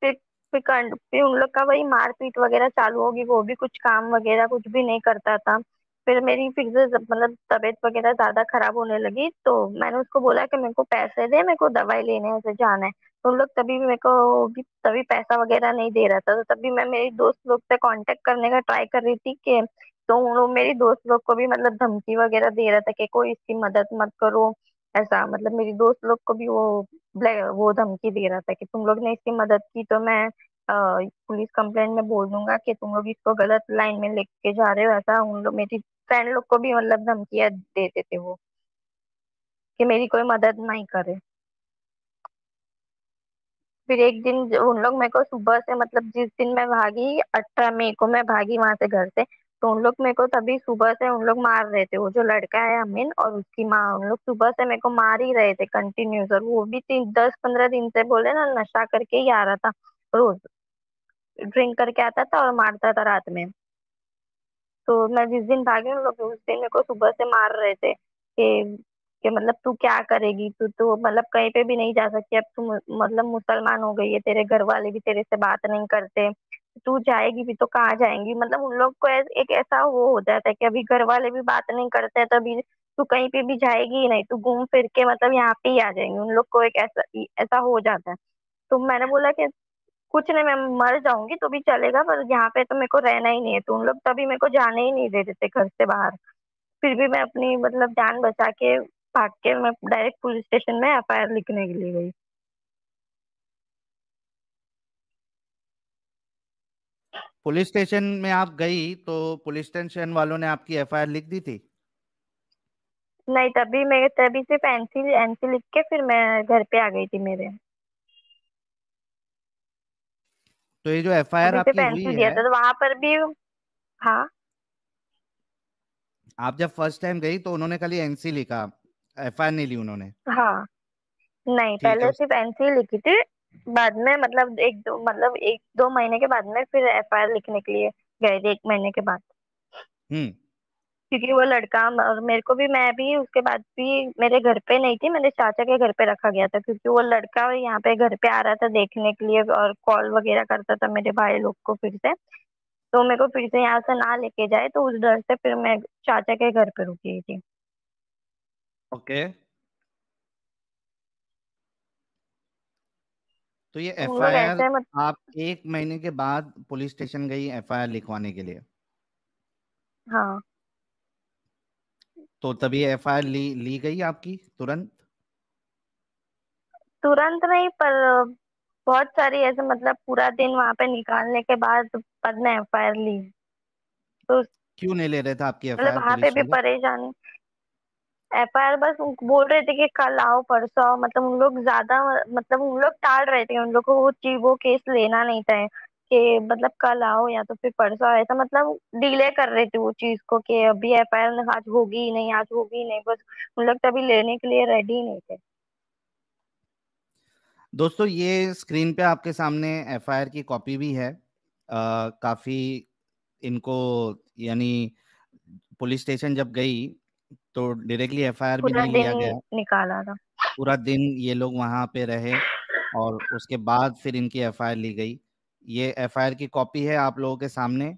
फिर फिर उन लोग का वही मारपीट वगैरह चालू होगी, वो भी कुछ काम वगैरह कुछ भी नहीं करता था। फिर मेरी फिर से मतलब तबीयत वगैरह ज्यादा खराब होने लगी, तो मैंने उसको बोला कि मेरे को पैसे दे, मेरे को दवाई लेने से जाना है। तो उन लोग तभी भी मेरे को भी तभी पैसा वगैरह नहीं दे रहा था, तो तभी मैं मेरी दोस्त लोग से कांटेक्ट करने का ट्राई कर रही थी कि, तो उन लोग मेरी दोस्त लोग को भी मतलब धमकी वगैरह दे रहा था कि कोई इसकी मदद मत करो। ऐसा मतलब मेरी दोस्त लोग को भी वो धमकी दे रहा था कि तुम लोग ने इसकी मदद की तो मैं पुलिस कंप्लेंट में बोल दूंगा कि तुम लोग इसको गलत लाइन में लेके जा रहे हो। ऐसा उन लोग मेरी फ्रेंड लोग को भी मतलब धमकियां देते थे वो, कि मेरी कोई मदद नहीं करे। फिर एक दिन उन लोग मेरे को सुबह से, मतलब जिस दिन मैं भागी 18 मई को मैं भागी वहां से घर से, तो उन लोग मेरे को तभी सुबह से उन लोग मार रहे थे। वो जो लड़का है अमीन और उसकी माँ, उन लोग सुबह से मेरे को मार ही रहे थे कंटिन्यूस। और वो भी 10-15 दिन से बोले ना नशा करके ही आ रहा था, रोज ड्रिंक करके आता था और मारता था रात में। तो मैं जिस दिन भागी उन लोग उस दिन मेरे को सुबह से मार रहे थे कि मतलब तू क्या करेगी, तू तो मतलब कहीं पे भी नहीं जा सकती अब, तू मतलब मुसलमान हो गई है, तेरे घर वाले भी तेरे से बात नहीं करते, तू जाएगी भी तो कहाँ जाएंगी। मतलब उन लोग को एक ऐसा वो हो जाता है कि अभी घर वाले भी बात नहीं करते हैं, तो अभी तू कहीं पे भी जाएगी ही नहीं, तू घूम फिर के मतलब यहाँ पे ही आ जाएंगी। उन लोग को एक ऐसा ऐसा हो जाता है। तो मैंने बोला कि कुछ नहीं, मैं मर जाऊंगी तो भी चलेगा, पर यहाँ पे तो मेरे को रहना ही नहीं है। तो उन लोग तभी मेरे को जाने ही नहीं दे देते घर से बाहर। फिर भी मैं अपनी मतलब जान बचा के भाग के मैं डायरेक्ट पुलिस स्टेशन में एफआईआर लिखने के लिए गई। पुलिस स्टेशन में आप गई तो पुलिस स्टेशन वालों ने आपकी एफआईआर लिख दी थी? नहीं, तभी मैं तभी सिर्फ एनसी एनसी लिख के फिर मैं घर पे आ गई थी मेरे। तो ये जो एफआईआर अभी सिर्फ आपकी हुई एनसी दिया है, था तो वहां पर भी। हाँ। आप जब फर्स्ट टाइम गई तो उन्होंने खाली एनसी लिखा, एफआईआर नहीं ली उन्होंने? हाँ। नहीं, ठीक है पहले सिर्फ एनसी लिखी थी। बाद में मतलब 1-2 महीने के बाद में फिर एफआईआर लिखने के लिए गए थे, 1 महीने के बाद। हम्म। क्योंकि वो लड़का और मेरे को भी, मैं भी उसके बाद भी मेरे घर पे नहीं थी, मेरे चाचा के घर पे रखा गया था, क्योंकि वो लड़का यहाँ पे घर पे आ रहा था देखने के लिए और कॉल वगैरह करता था मेरे भाई लोग को फिर से। तो मेरे को फिर से यहाँ से ना लेके जाए, तो उस डर से फिर मैं चाचा के घर पे रुकी थी। ओके, तो ये तो उन लोग एफआईआर ऐसे मत। आप 1 महीने के बाद पुलिस स्टेशन गई एफआईआर लिखवाने के लिए, हाँ। तो तभी एफआईआर ली गई आपकी तुरंत? तुरंत नहीं, पर बहुत सारी ऐसे मतलब पूरा दिन वहां पे निकालने के बाद में एफआईआर ली। तो क्यों नहीं ले रहे थे आपकी मतलब एफआईआर वहां पे पुलिस भी वाले? परेशानी। एफआईआर बस बोल रहे थे कि कल आओ परसों आओ, मतलब उन लोग ज्यादा, मतलब उन लोग टाल रहे थे, उन लोग को वो चीज वो केस लेना नहीं था कि मतलब कल आओ या तो फिर परसों आओ, ऐसा मतलब डिले कर रहे थे वो चीज को कि अभी एफआईआर आज होगी ही नहीं, आज होगी ही नहीं, बस उन लोग तभी लेने के लिए रेडी ही नहीं थे। दोस्तों, ये स्क्रीन पे आपके सामने एफआईआर की कॉपी भी है। काफी इनको, यानी पुलिस स्टेशन जब गई तो डायरेक्टली एफआईआर भी पूरा नहीं दिन लिया गया। निकाला था। पूरा दिन ये लोग वहां पे रहे और उसके बाद फिर इनकी एफआईआर ली गई। ये एफआईआर की कॉपी है आप लोगों के सामने।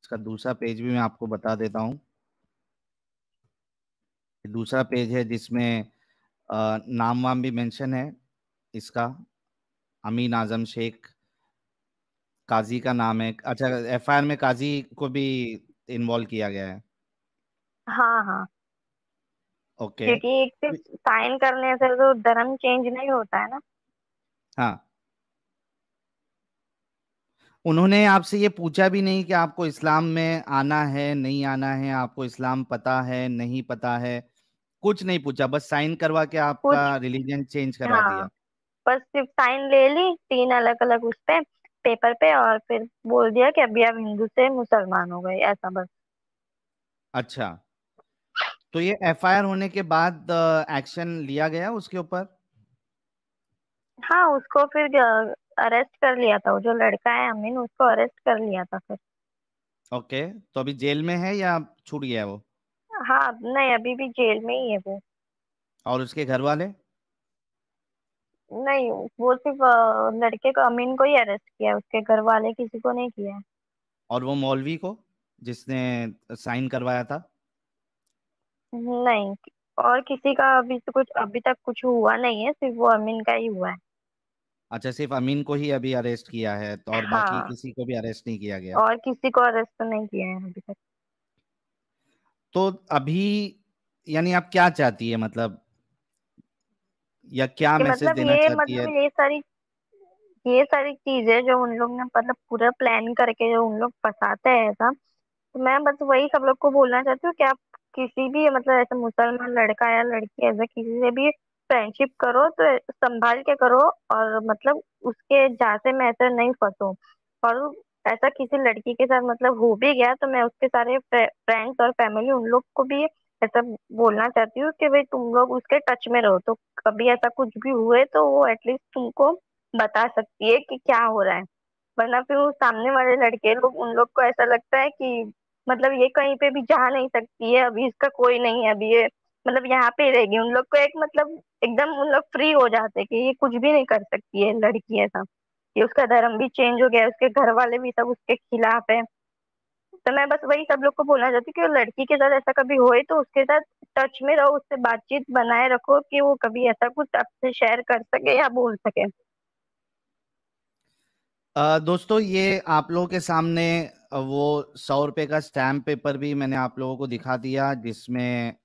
इसका दूसरा पेज भी मैं आपको बता देता हूँ। ये दूसरा पेज है जिसमें नाम वाम भी मेंशन है इसका, अमीन आजम शेख, काजी का नाम है। अच्छा, एफआईआर में काजी को भी इन्वॉल्व किया गया है? हाँ हाँ। ओके। क्योंकि एक सिर्फ साइन करने से तो धर्म चेंज नहीं होता है ना। हाँ, उन्होंने आपसे ये पूछा भी नहीं कि आपको इस्लाम में आना है नहीं आना है, आपको इस्लाम पता है नहीं पता है? कुछ नहीं पूछा, बस साइन करवा के आपका कुछ, रिलीजन चेंज करवा हाँ, दिया? बस सिर्फ साइन ले ली 3 अलग अलग उस पे, पेपर पे, और फिर बोल दिया कि अभी आप हिंदू से मुसलमान हो गए, ऐसा बस। अच्छा, तो ये एफआईआर होने के बाद एक्शन लिया गया उसके ऊपर? हाँ, उसको फिर अरेस्ट कर लिया था, वो जो लड़का है अमीन, उसको अरेस्ट कर लिया था फिर। ओके, तो अभी जेल में है या छूट गया है वो? हाँ, नहीं, अभी भी जेल में ही है वो। और उसके घर वाले? नहीं, वो सिर्फ लड़के को, अमीन को ही अरेस्ट किया है, उसके घर वाले किसी को नहीं किया है। और वो मौलवी को जिसने साइन करवाया था? नहीं, और किसी का अभी तो कुछ, अभी तक कुछ हुआ नहीं है, सिर्फ वो अमीन का ही हुआ है। अच्छा, सिर्फ अमीन को ही अभी अरेस्ट किया है तो, और बाकी हाँ, किसी को भी अरेस्ट नहीं किया गया? और किसी को अरेस्ट तो नहीं किया है अभी तक। तो अभी यानी आप क्या चाहती है, मतलब, या क्या कि मैसेज मतलब देना ये, चाहती है? मतलब ये सारी चीजें जो उन लोग ने मतलब पूरा प्लान करके जो उन लोग फंसाते हैं ऐसा, तो मैं बस वही सब लोग को बोलना चाहती हूँ कि आप किसी भी मतलब ऐसे मुसलमान लड़का या लड़की ऐसा किसी से भी फ्रेंडशिप करो तो संभाल के करो, और मतलब उसके झांसे में ऐसे नहीं फंसो। और ऐसा किसी लड़की के साथ मतलब हो भी गया तो मैं उसके सारे फ्रेंड्स और फैमिली उन लोग को भी ऐसा बोलना चाहती हूँ कि भाई तुम लोग उसके टच में रहो, तो कभी ऐसा कुछ भी हुए तो वो एटलीस्ट तुमको बता सकती है कि क्या हो रहा है। वरना फिर वो सामने वाले लड़के लोग, उन लोग को ऐसा लगता है कि मतलब ये कहीं पे भी जा नहीं सकती है, अभी इसका कोई नहीं है, अभी ये मतलब यहाँ पे ही रहेगी, उन लोग को एक मतलब एकदम उन लोग फ्री हो जाते हैं कि ये कुछ भी नहीं कर सकती है लड़की ऐसा। ये उसका धर्म भी चेंज हो गया है, उसके घर वाले भी सब उसके खिलाफ है। तो मैं बस वही सब लोग को बोलना चाहती हूँ कि वो लड़की के साथ ऐसा कभी होए तो उसके साथ टच में रहो, उससे बातचीत बनाए रखो कि वो कभी ऐसा कुछ आपसे शेयर कर सके या बोल सके। दोस्तों, ये आप लोगों के सामने वो 100 रुपए का स्टैम्प पेपर भी मैंने आप लोगों को दिखा दिया, जिसमें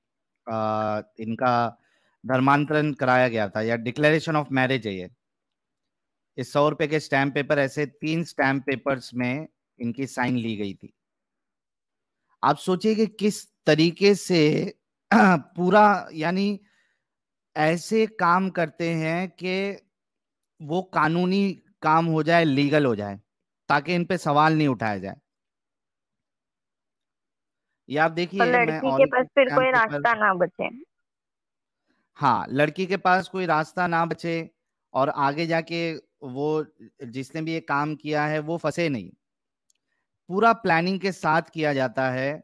इनका धर्मांतरण कराया गया था, या डिक्लेरेशन ऑफ मैरिज है ये। इस 100 रुपए के स्टैम्प पेपर, ऐसे 3 स्टैम्प पेपर्स में इनकी साइन ली गई थी। आप सोचिए कि किस तरीके से पूरा, यानी ऐसे काम करते हैं कि वो कानूनी काम हो जाए, लीगल हो जाए, ताकि इन पे सवाल नहीं उठाया जाए। ये आप और देखिए, मैं लड़की और के एक पास फिर स्टैम्प कोई पेपर। रास्ता ना बचे। हाँ, लड़की के पास कोई रास्ता ना बचे, और आगे जाके वो, जिसने भी ये काम किया है, वो फंसे नहीं। पूरा प्लानिंग के साथ किया जाता है।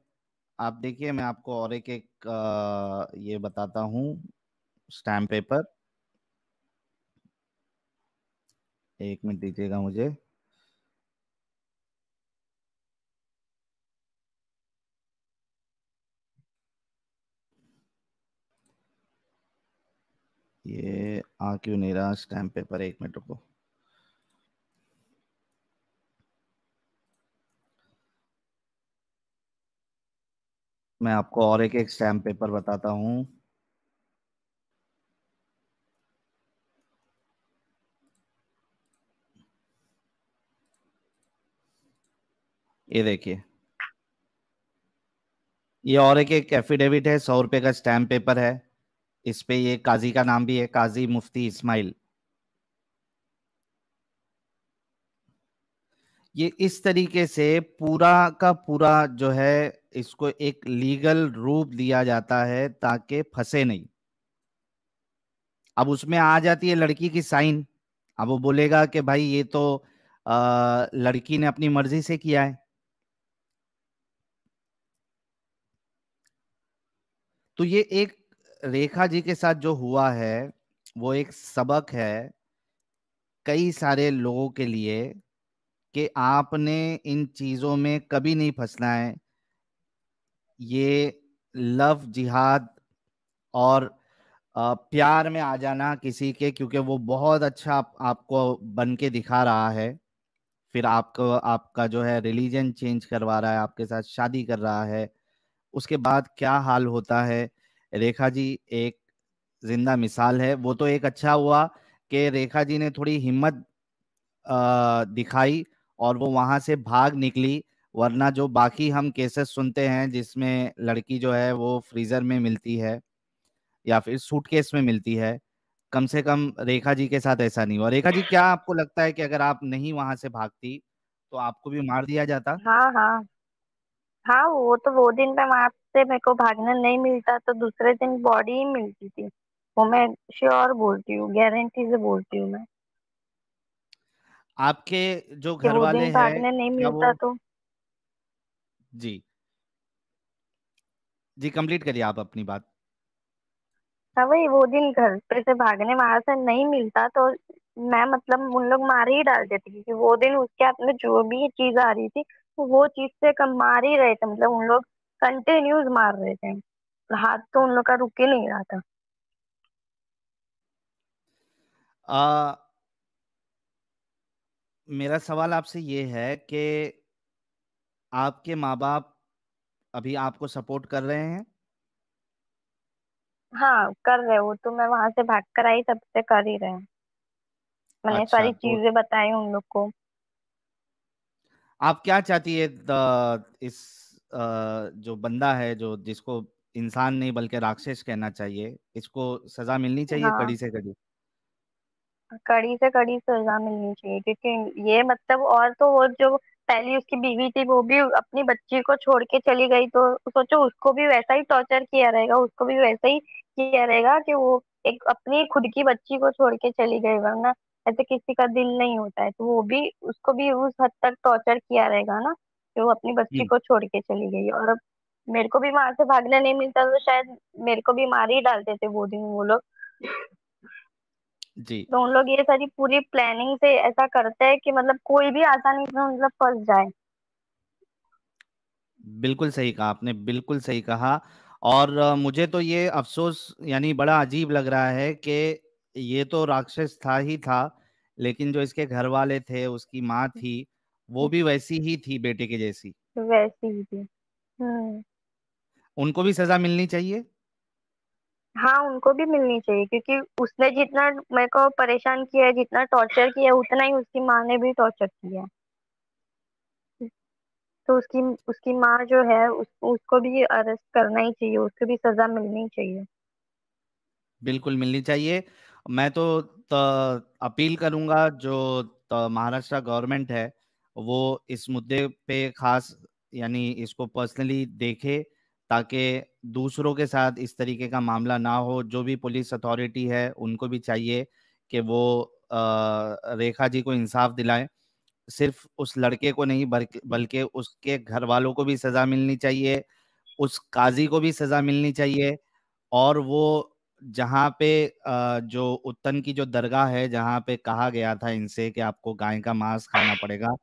आप देखिए, मैं आपको और एक एक ये बताता हूँ स्टैम्प पेपर। एक मिनट दीजिएगा मुझे। ये आ क्यों नहीं रहा स्टैम्प पेपर, एक मिनट रुको। मैं आपको और एक एक स्टैम्प पेपर बताता हूँ। ये देखिए, ये और एक एक एफिडेविट है, 100 रुपए का स्टैम्प पेपर है। इस पे ये काजी का नाम भी है, काजी मुफ्ती इस्माइल। ये इस तरीके से पूरा का पूरा जो है, इसको एक लीगल रूप दिया जाता है ताकि फंसे नहीं। अब उसमें आ जाती है लड़की की साइन। अब वो बोलेगा कि भाई ये तो लड़की ने अपनी मर्जी से किया है। तो ये एक, रेखा जी के साथ जो हुआ है, वो एक सबक है कई सारे लोगों के लिए, कि आपने इन चीजों में कभी नहीं फंसना है। ये लव जिहाद और प्यार में आ जाना किसी के, क्योंकि वो बहुत अच्छा आपको बन के दिखा रहा है, फिर आपको, आपका जो है रिलीजन चेंज करवा रहा है, आपके साथ शादी कर रहा है, उसके बाद क्या हाल होता है। रेखा जी एक जिंदा मिसाल है। वो तो एक अच्छा हुआ कि रेखा जी ने थोड़ी हिम्मत दिखाई, और वो वहां से भाग निकली। वरना जो बाकी हम केसेस सुनते हैं जिसमें लड़की जो है वो फ्रीजर में मिलती है या फिर सूटकेस में मिलती है, कम से कम रेखा जी के साथ ऐसा नहीं हुआ। रेखा जी, क्या आपको लगता है कि अगर आप नहीं वहां से भागती तो आपको भी मार दिया जाता? हाँ हाँ। हाँ, वो तो वो दिन पे वहां से मेरे को भागना नहीं मिलता तो दूसरे दिन बॉडी ही मिलती थी। वो मैं श्योर बोलती हूँ, गारंटी से बोलती हूँ मैं, आपके जो कि घर वो वाले दिन हैं, भागने नहीं क्या वो? मिलता तो। जी, जी, कंप्लीट करिए आप अपनी बात। हाँ, वही वो दिन घर पे से भागने वहां से नहीं मिलता तो मैं मतलब उन लोग मार ही डालते थे, क्योंकि वो दिन उसके हाथ में जो भी चीज आ रही थी वो चीज से कम मार ही रहे थे, मतलब उन लोग कंटिन्यूज मार रहे थे। हाथ तो उन लोग का रुक ही नहीं रहा था। आ, मेरा सवाल आपसे ये है कि आपके माँ बाप अभी आपको सपोर्ट कर रहे हैं? हाँ, कर रहे हो तो मैं वहां से भाग कर आई तब से कर ही रहे हैं। मैंने अच्छा, सारी तो चीजें बताई उन लोग को। आप क्या चाहती है इस जो बंदा है, जो जिसको इंसान नहीं बल्कि राक्षस कहना चाहिए, इसको सजा मिलनी चाहिए हाँ, कड़ी से कड़ी? कड़ी से कड़ी सजा मिलनी चाहिए, क्योंकि ये मतलब, और तो वो जो पहली उसकी बीवी थी वो भी अपनी बच्ची को छोड़ के चली गई, तो सोचो उसको भी वैसा ही टॉर्चर किया रहेगा, उसको भी वैसा ही किया रहेगा कि वो एक अपनी खुद की बच्ची को छोड़ के चली गई, वरना ऐसे किसी का दिल नहीं होता है, तो वो भी उसको भी उस हद तक टॉर्चर किया रहेगा ना, कि वो अपनी बच्ची जी, को छोड़ के चली गई। और अब मेरे को भी वहां से भागने नहीं मिलता तो शायद मेरे को भी मार ही डालते थे वो दिन वो लोग। जी, तो उन लोग ये सारी पूरी प्लानिंग से ऐसा करते हैं कि मतलब कोई भी आसानी से मतलब फंस जाए। बिल्कुल सही कहा आपने, बिल्कुल सही कहा। और मुझे तो ये अफसोस यानी बड़ा अजीब लग रहा है कि ये तो राक्षस था ही था, लेकिन जो इसके घर वाले थे, उसकी माँ थी, वो भी वैसी ही थी, बेटे के जैसी। वैसी ही थी। हम्म। उनको भी सजा मिलनी चाहिए। हाँ, उनको भी मिलनी चाहिए, क्योंकि उसने जितना मेरे को परेशान किया है, जितना टॉर्चर किया है, उतना ही उसकी माँ ने भी टॉर्चर किया है। तो उसकी उसकी माँ जो है उसको भी अरेस्ट करना ही चाहिए, उसको भी सजा मिलनी चाहिए। बिल्कुल मिलनी चाहिए। मैं तो अपील करूंगा, जो महाराष्ट्र गवर्नमेंट है वो इस मुद्दे पे खास यानी इसको पर्सनली देखे, ताकि दूसरों के साथ इस तरीके का मामला ना हो। जो भी पुलिस अथॉरिटी है उनको भी चाहिए कि वो रेखा जी को इंसाफ दिलाएं। सिर्फ उस लड़के को नहीं बल्कि बल्कि उसके घर वालों को भी सजा मिलनी चाहिए, उस काजी को भी सजा मिलनी चाहिए। और वो जहाँ पे जो उत्तन की जो दरगाह है, जहाँ पे कहा गया था इनसे कि आपको गाय का मांस खाना पड़ेगा,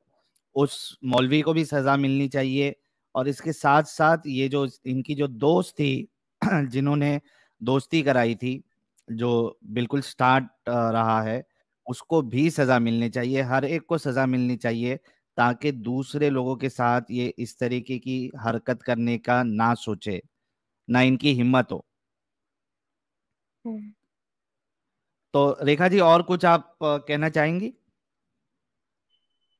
उस मौलवी को भी सजा मिलनी चाहिए। और इसके साथ साथ ये जो इनकी जो दोस्त थी जिन्होंने दोस्ती कराई थी, जो बिल्कुल स्टार्ट रहा है, उसको भी सजा मिलनी चाहिए। हर एक को सजा मिलनी चाहिए, ताकि दूसरे लोगों के साथ ये इस तरीके की हरकत करने का ना सोचे, ना इनकी हिम्मत हो। हम्म। तो रेखा जी, और कुछ आप कहना चाहेंगी?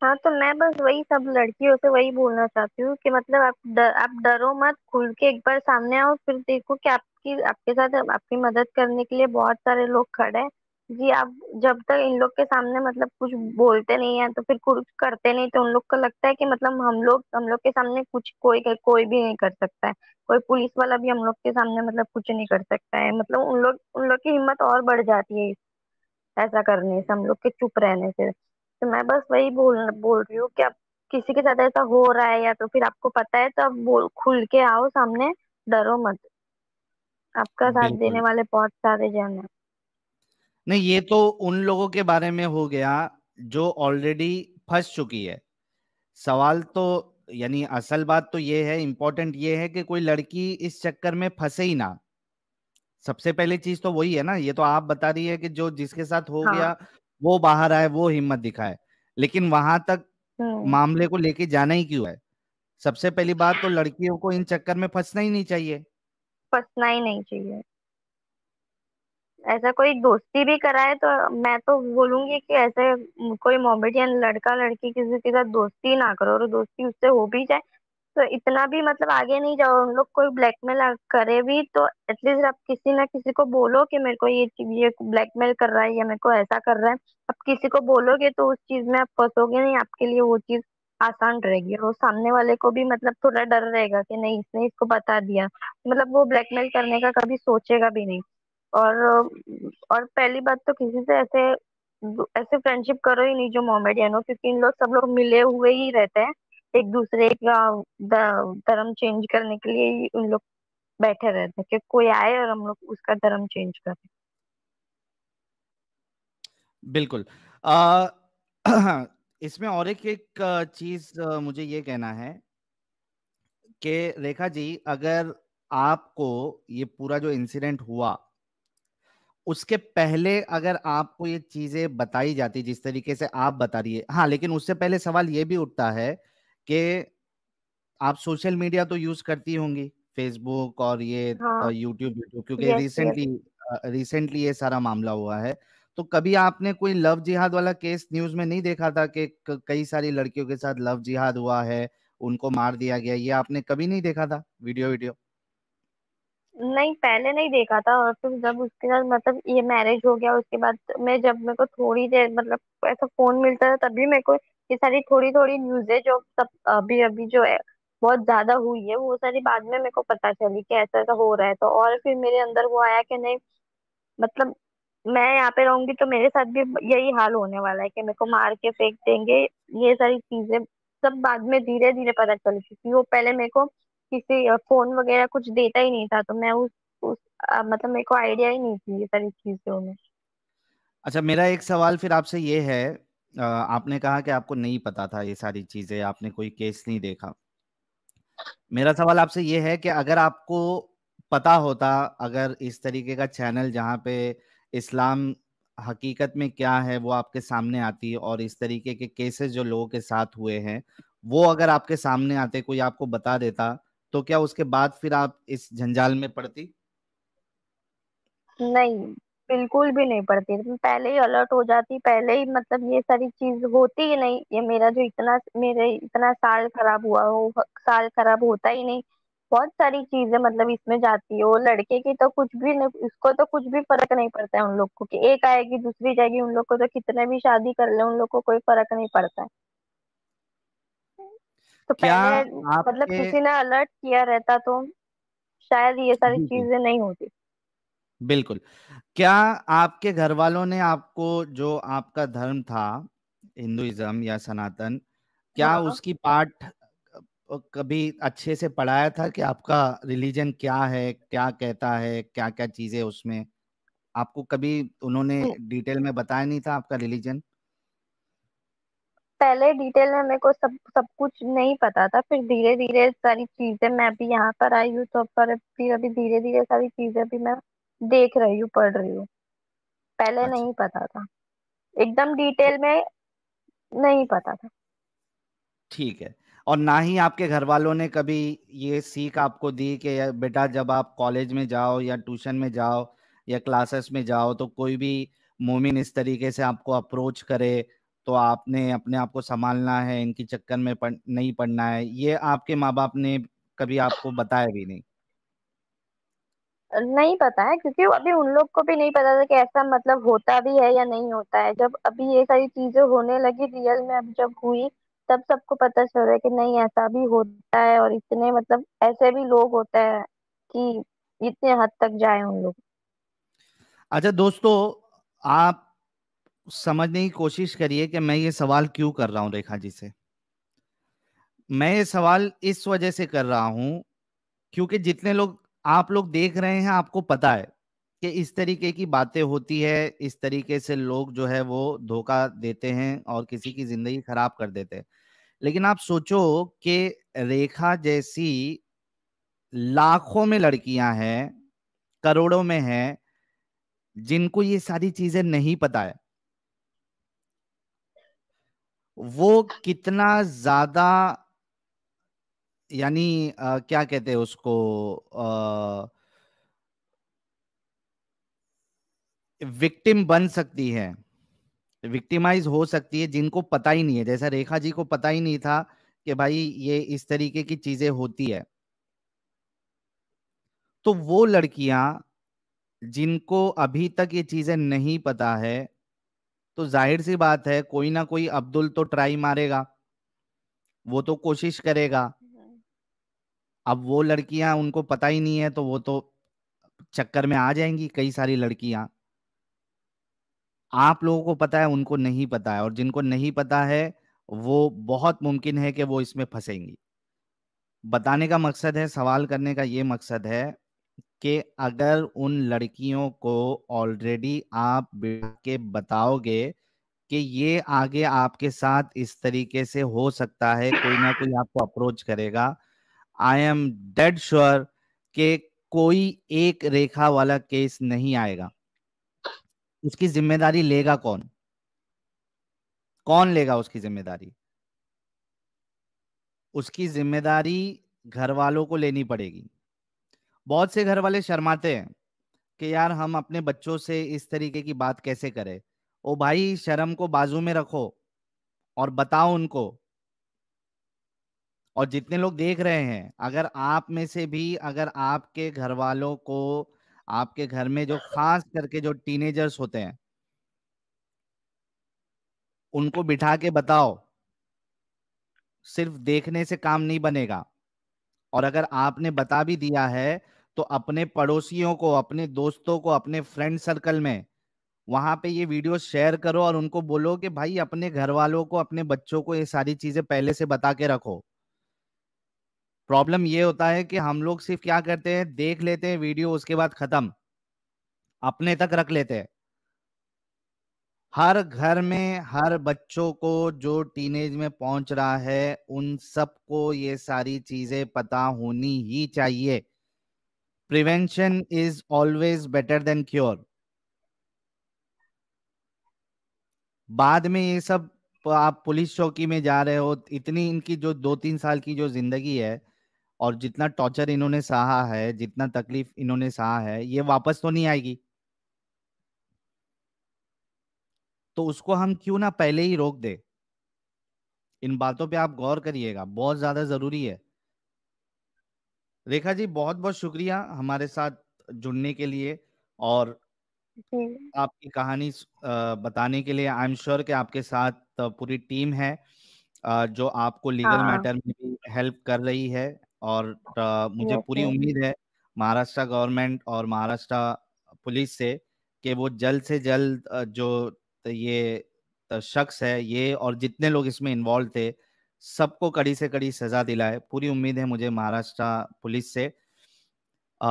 हाँ, तो मैं बस वही सब लड़कियों से वही बोलना चाहती हूँ कि मतलब आप डरो मत, खुल के एक बार सामने आओ, फिर देखो कि आपके साथ आपकी मदद करने के लिए बहुत सारे लोग खड़े हैं। जी, आप जब तक इन लोग के सामने मतलब कुछ बोलते नहीं है तो फिर कुछ करते नहीं, तो उन लोग को लगता है कि मतलब हम लोग के सामने कुछ कोई कोई भी नहीं कर सकता है। कोई पुलिस वाला भी हम लोग के सामने मतलब कुछ नहीं कर सकता है, मतलब उन लोग की हिम्मत और बढ़ जाती है ऐसा करने से, हम लोग के चुप रहने से। तो मैं बस वही बोल बोल रही हूँ कि आप किसी के साथ ऐसा हो रहा है या तो फिर आपको पता है तो आप बोल खुल के आओ सामने, डरो मत। आपका साथ देने बिल्कुल वाले बहुत सारे जन हैं। नहीं, ये तो उन लोगों के बारे में हो गया जो ऑलरेडी फंस चुकी है। सवाल तो यानी असल बात तो ये है, इंपॉर्टेंट ये है कि कोई लड़की इस चक्कर में फंसे ही ना। सबसे पहली चीज तो वही है ना। ये तो आप बता रही है कि जो जिसके साथ हो हाँ। गया वो बाहर आए, वो हिम्मत दिखाए, लेकिन वहां तक हम्म। मामले को लेके जाना ही क्यों है? सबसे पहली बात तो लड़कियों को इन चक्कर में फंसना ही नहीं चाहिए। फंसना ही नहीं चाहिए। ऐसा कोई दोस्ती भी कराए तो मैं तो बोलूंगी कि ऐसे कोई मॉमेडियन लड़का लड़की किसी के साथ दोस्ती ना करो, और दोस्ती उससे हो भी जाए तो इतना भी मतलब आगे नहीं जाओ। उन लोग कोई ब्लैकमेल करे भी तो एटलीस्ट आप किसी ना किसी को बोलो कि मेरे को ये ब्लैकमेल कर रहा है या मेरे को ऐसा कर रहा है। अब किसी को बोलोगे तो उस चीज में आप फंसोगे नहीं, आपके लिए वो चीज आसान रहेगी, और वो सामने वाले को भी मतलब थोड़ा डर रहेगा कि नहीं इसने इसको बता दिया, मतलब वो ब्लैकमेल करने का कभी सोचेगा भी नहीं। और और पहली बात तो किसी से ऐसे ऐसे फ्रेंडशिप करो ही नहीं जो मोमेडियन हो, क्योंकि इन लोग सब लोग मिले हुए ही रहते हैं, एक दूसरे का धर्म चेंज करने के लिए ही उन लोग बैठे रहते हैं कि कोई आए और हम लोग उसका धर्म चेंज करें। बिल्कुल। इसमें और एक चीज मुझे ये कहना है कि रेखा जी, अगर आपको ये पूरा जो इंसिडेंट हुआ उसके पहले अगर आपको ये चीजें बताई जाती जिस तरीके से आप बता रही है, हाँ, लेकिन उससे पहले सवाल ये भी उठता है कि आप सोशल मीडिया तो यूज करती होंगी, फेसबुक और ये हाँ। यूट्यूब यूट्यूब, क्योंकि यस यस। रिसेंटली रिसेंटली ये सारा मामला हुआ है। तो कभी आपने कोई लव जिहाद वाला केस न्यूज में नहीं देखा था कि कई सारी लड़कियों के साथ लव जिहाद हुआ है, उनको मार दिया गया, ये आपने कभी नहीं देखा था वीडियो वीडियो? नहीं, पहले नहीं देखा था, और फिर जब उसके साथ मतलब ये मैरिज हो गया उसके बाद मैं जब मेरे को थोड़ी देर मतलब ऐसा फोन मिलता था तभी मेरे को ये सारी थोड़ी थोड़ी न्यूज़ें जो सब अभी अभी जो है बहुत ज्यादा हुई है वो सारी बाद में मेरे को पता चली कि ऐसा ऐसा हो रहा है, तो और फिर मेरे अंदर वो आया कि नहीं, मतलब मैं यहाँ पे रहूंगी तो मेरे साथ भी यही हाल होने वाला है कि मेरे को मार के फेंक देंगे। ये सारी चीजें सब बाद में धीरे धीरे पता चली, क्योंकि वो पहले मेरे को किसी फोन वगैरह कुछ देता ही नहीं था, तो मैं उस मतलब मेरे को आइडिया ही नहीं थी ये सारी चीजों में। अच्छा, मेरा एक सवाल फिर आपसे ये है, आपने कहा कि आपको नहीं पता था ये सारी चीजें, आपने कोई केस नहीं देखा। मेरा सवाल आपसे ये है कि अगर आपको पता होता, अगर इस तरीके का चैनल जहाँ पे इस्लाम हकीकत में क्या है वो आपके सामने आती और इस तरीके के केसेस जो लोगों के साथ हुए हैं वो अगर आपके सामने आते, कोई आपको बता देता, तो क्या उसके बाद फिर आप इस जंजाल में पड़ती? नहीं, बिल्कुल भी नहीं पड़ती, मैं पहले ही अलर्ट हो जाती, पहले ही मतलब ये सारी चीज होती ही नहीं, ये मेरा जो इतना मेरे इतना साल खराब हुआ वो साल खराब होता ही नहीं। बहुत सारी चीजें मतलब इसमें जाती है, वो लड़के की तो कुछ भी नहीं, उसको तो कुछ भी फर्क नहीं पड़ता है उन लोग को कि एक आएगी दूसरी जाएगी, उन लोग को तो कितने भी शादी कर ले उन लोग को कोई फर्क नहीं पड़ता है। तो क्या पहले मतलब आपके किसी ने अलर्ट किया रहता तो शायद ये सारी जी जी, चीजें नहीं होती। बिल्कुल। क्या आपके घर वालों ने आपको, जो आपका धर्म था, हिंदुइज्म या सनातन, क्या हाँ। उसकी पाठ कभी अच्छे से पढ़ाया था कि आपका रिलीजन क्या है, क्या कहता है, क्या क्या चीजें उसमें आपको कभी उन्होंने डिटेल में बताया नहीं था आपका रिलीजन? पहले डिटेल में मेरे को सब सब कुछ नहीं पता था, फिर धीरे धीरे सारी चीजें, मैं अभी यहाँ पर आई हूँ तो पर फिर अभी धीरे धीरे सारी चीजें भी मैं देख रही हूँ, पढ़ रही हूँ। पहले अच्छा, नहीं पता था, एकदम तो डिटेल में नहीं पता था। ठीक है। और ना ही आपके घर वालों ने कभी ये सीख आपको दी कि यार बेटा, जब आप कॉलेज में जाओ या ट्यूशन में जाओ या क्लासेस में जाओ तो कोई भी मोमिन इस तरीके से आपको अप्रोच करे तो आपने अपने आप को संभालना है, इनकी चक्कर में नहीं पड़ना है, ये आपके माँ बाप ने कभी आपको बताया भी नहीं? नहीं पता है, क्योंकि अभी उन लोग को भी नहीं पता था कि ऐसा मतलब होता भी है या नहीं होता है। जब अभी ये सारी चीजें होने लगी रियल में, अब जब हुई तब सबको पता चल रहा है कि नहीं ऐसा भी होता है, और इतने मतलब ऐसे भी लोग होते हैं कि इतने हद तक जाए उन लोग। अच्छा दोस्तों, आप समझने की कोशिश करिए कि मैं ये सवाल क्यों कर रहा हूं रेखा जी से। मैं ये सवाल इस वजह से कर रहा हूं क्योंकि जितने लोग आप लोग देख रहे हैं, आपको पता है कि इस तरीके की बातें होती है, इस तरीके से लोग जो है वो धोखा देते हैं और किसी की जिंदगी खराब कर देते हैं। लेकिन आप सोचो कि रेखा जैसी लाखों में लड़कियां हैं, करोड़ों में हैं, जिनको ये सारी चीजें नहीं पता है, वो कितना ज्यादा, यानी क्या कहते हैं उसको, विक्टिम बन सकती है, विक्टिमाइज हो सकती है, जिनको पता ही नहीं है, जैसा रेखा जी को पता ही नहीं था कि भाई ये इस तरीके की चीजें होती है। तो वो लड़कियां जिनको अभी तक ये चीजें नहीं पता है, तो जाहिर सी बात है कोई ना कोई अब्दुल तो ट्राई मारेगा, वो तो कोशिश करेगा। हम्म। अब वो लड़कियां, उनको पता ही नहीं है, तो वो तो चक्कर में आ जाएंगी कई सारी लड़कियां। आप लोगों को पता है, उनको नहीं पता है, और जिनको नहीं पता है वो बहुत मुमकिन है कि वो इसमें फंसेंगी। बताने का मकसद है, सवाल करने का ये मकसद है कि अगर उन लड़कियों को ऑलरेडी आप बिठा के बताओगे कि ये आगे आपके साथ इस तरीके से हो सकता है, कोई ना कोई आपको अप्रोच करेगा, आई एम डेड श्योर कि कोई एक रेखा वाला केस नहीं आएगा। उसकी जिम्मेदारी लेगा कौन? कौन लेगा उसकी जिम्मेदारी? उसकी जिम्मेदारी घर वालों को लेनी पड़ेगी। बहुत से घर वाले शर्माते हैं कि यार हम अपने बच्चों से इस तरीके की बात कैसे करें। ओ भाई, शर्म को बाजू में रखो और बताओ उनको। और जितने लोग देख रहे हैं, अगर आप में से भी, अगर आपके घर वालों को, आपके घर में जो खास करके जो टीनेजर्स होते हैं, उनको बिठा के बताओ। सिर्फ देखने से काम नहीं बनेगा। और अगर आपने बता भी दिया है, तो अपने पड़ोसियों को, अपने दोस्तों को, अपने फ्रेंड सर्कल में वहां पे ये वीडियो शेयर करो और उनको बोलो कि भाई अपने घर वालों को, अपने बच्चों को ये सारी चीजें पहले से बता के रखो। प्रॉब्लम ये होता है कि हम लोग सिर्फ क्या करते हैं, देख लेते हैं वीडियो, उसके बाद खत्म, अपने तक रख लेते हैं। हर घर में हर बच्चों को जो टीनेज में पहुंच रहा है, उन सबको ये सारी चीजें पता होनी ही चाहिए। Prevention is always better than cure. बाद में ये सब, आप पुलिस चौकी में जा रहे हो, इतनी इनकी जो 2-3 साल की जो जिंदगी है, और जितना टॉर्चर इन्होंने सहा है, जितना तकलीफ इन्होंने सहा है, ये वापस तो नहीं आएगी। तो उसको हम क्यों ना पहले ही रोक दे। इन बातों पे आप गौर करिएगा, बहुत ज्यादा जरूरी है। रेखा जी, बहुत बहुत शुक्रिया हमारे साथ जुड़ने के लिए, और जी। आपकी कहानी बताने के लिए। आई एम श्योर कि आपके साथ पूरी टीम है जो आपको लीगल हाँ। मैटर में भी हेल्प कर रही है। और मुझे यस पूरी यस। उम्मीद है महाराष्ट्र गवर्नमेंट और महाराष्ट्र पुलिस से कि वो जल्द से जल्द जो ये शख्स है, ये और जितने लोग इसमें इन्वॉल्व थे, सबको कड़ी से कड़ी सजा दिलाए। पूरी उम्मीद है मुझे महाराष्ट्र पुलिस से। अ,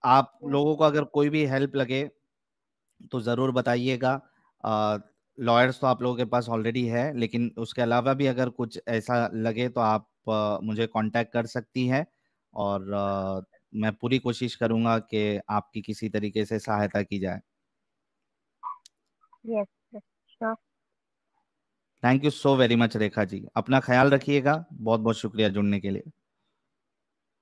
आप लोगों को अगर कोई भी हेल्प लगे तो ज़रूर बताइएगा। लॉयर्स तो आप लोगों के पास ऑलरेडी है, लेकिन उसके अलावा भी अगर कुछ ऐसा लगे तो आप मुझे कांटेक्ट कर सकती हैं। और मैं पूरी कोशिश करूंगा कि आपकी किसी तरीके से सहायता की जाए। Yes yes. Sure. Thank you so very much Rekha ji, अपना ख्याल रखिएगा। बहुत बहुत शुक्रिया जुड़ने के लिए।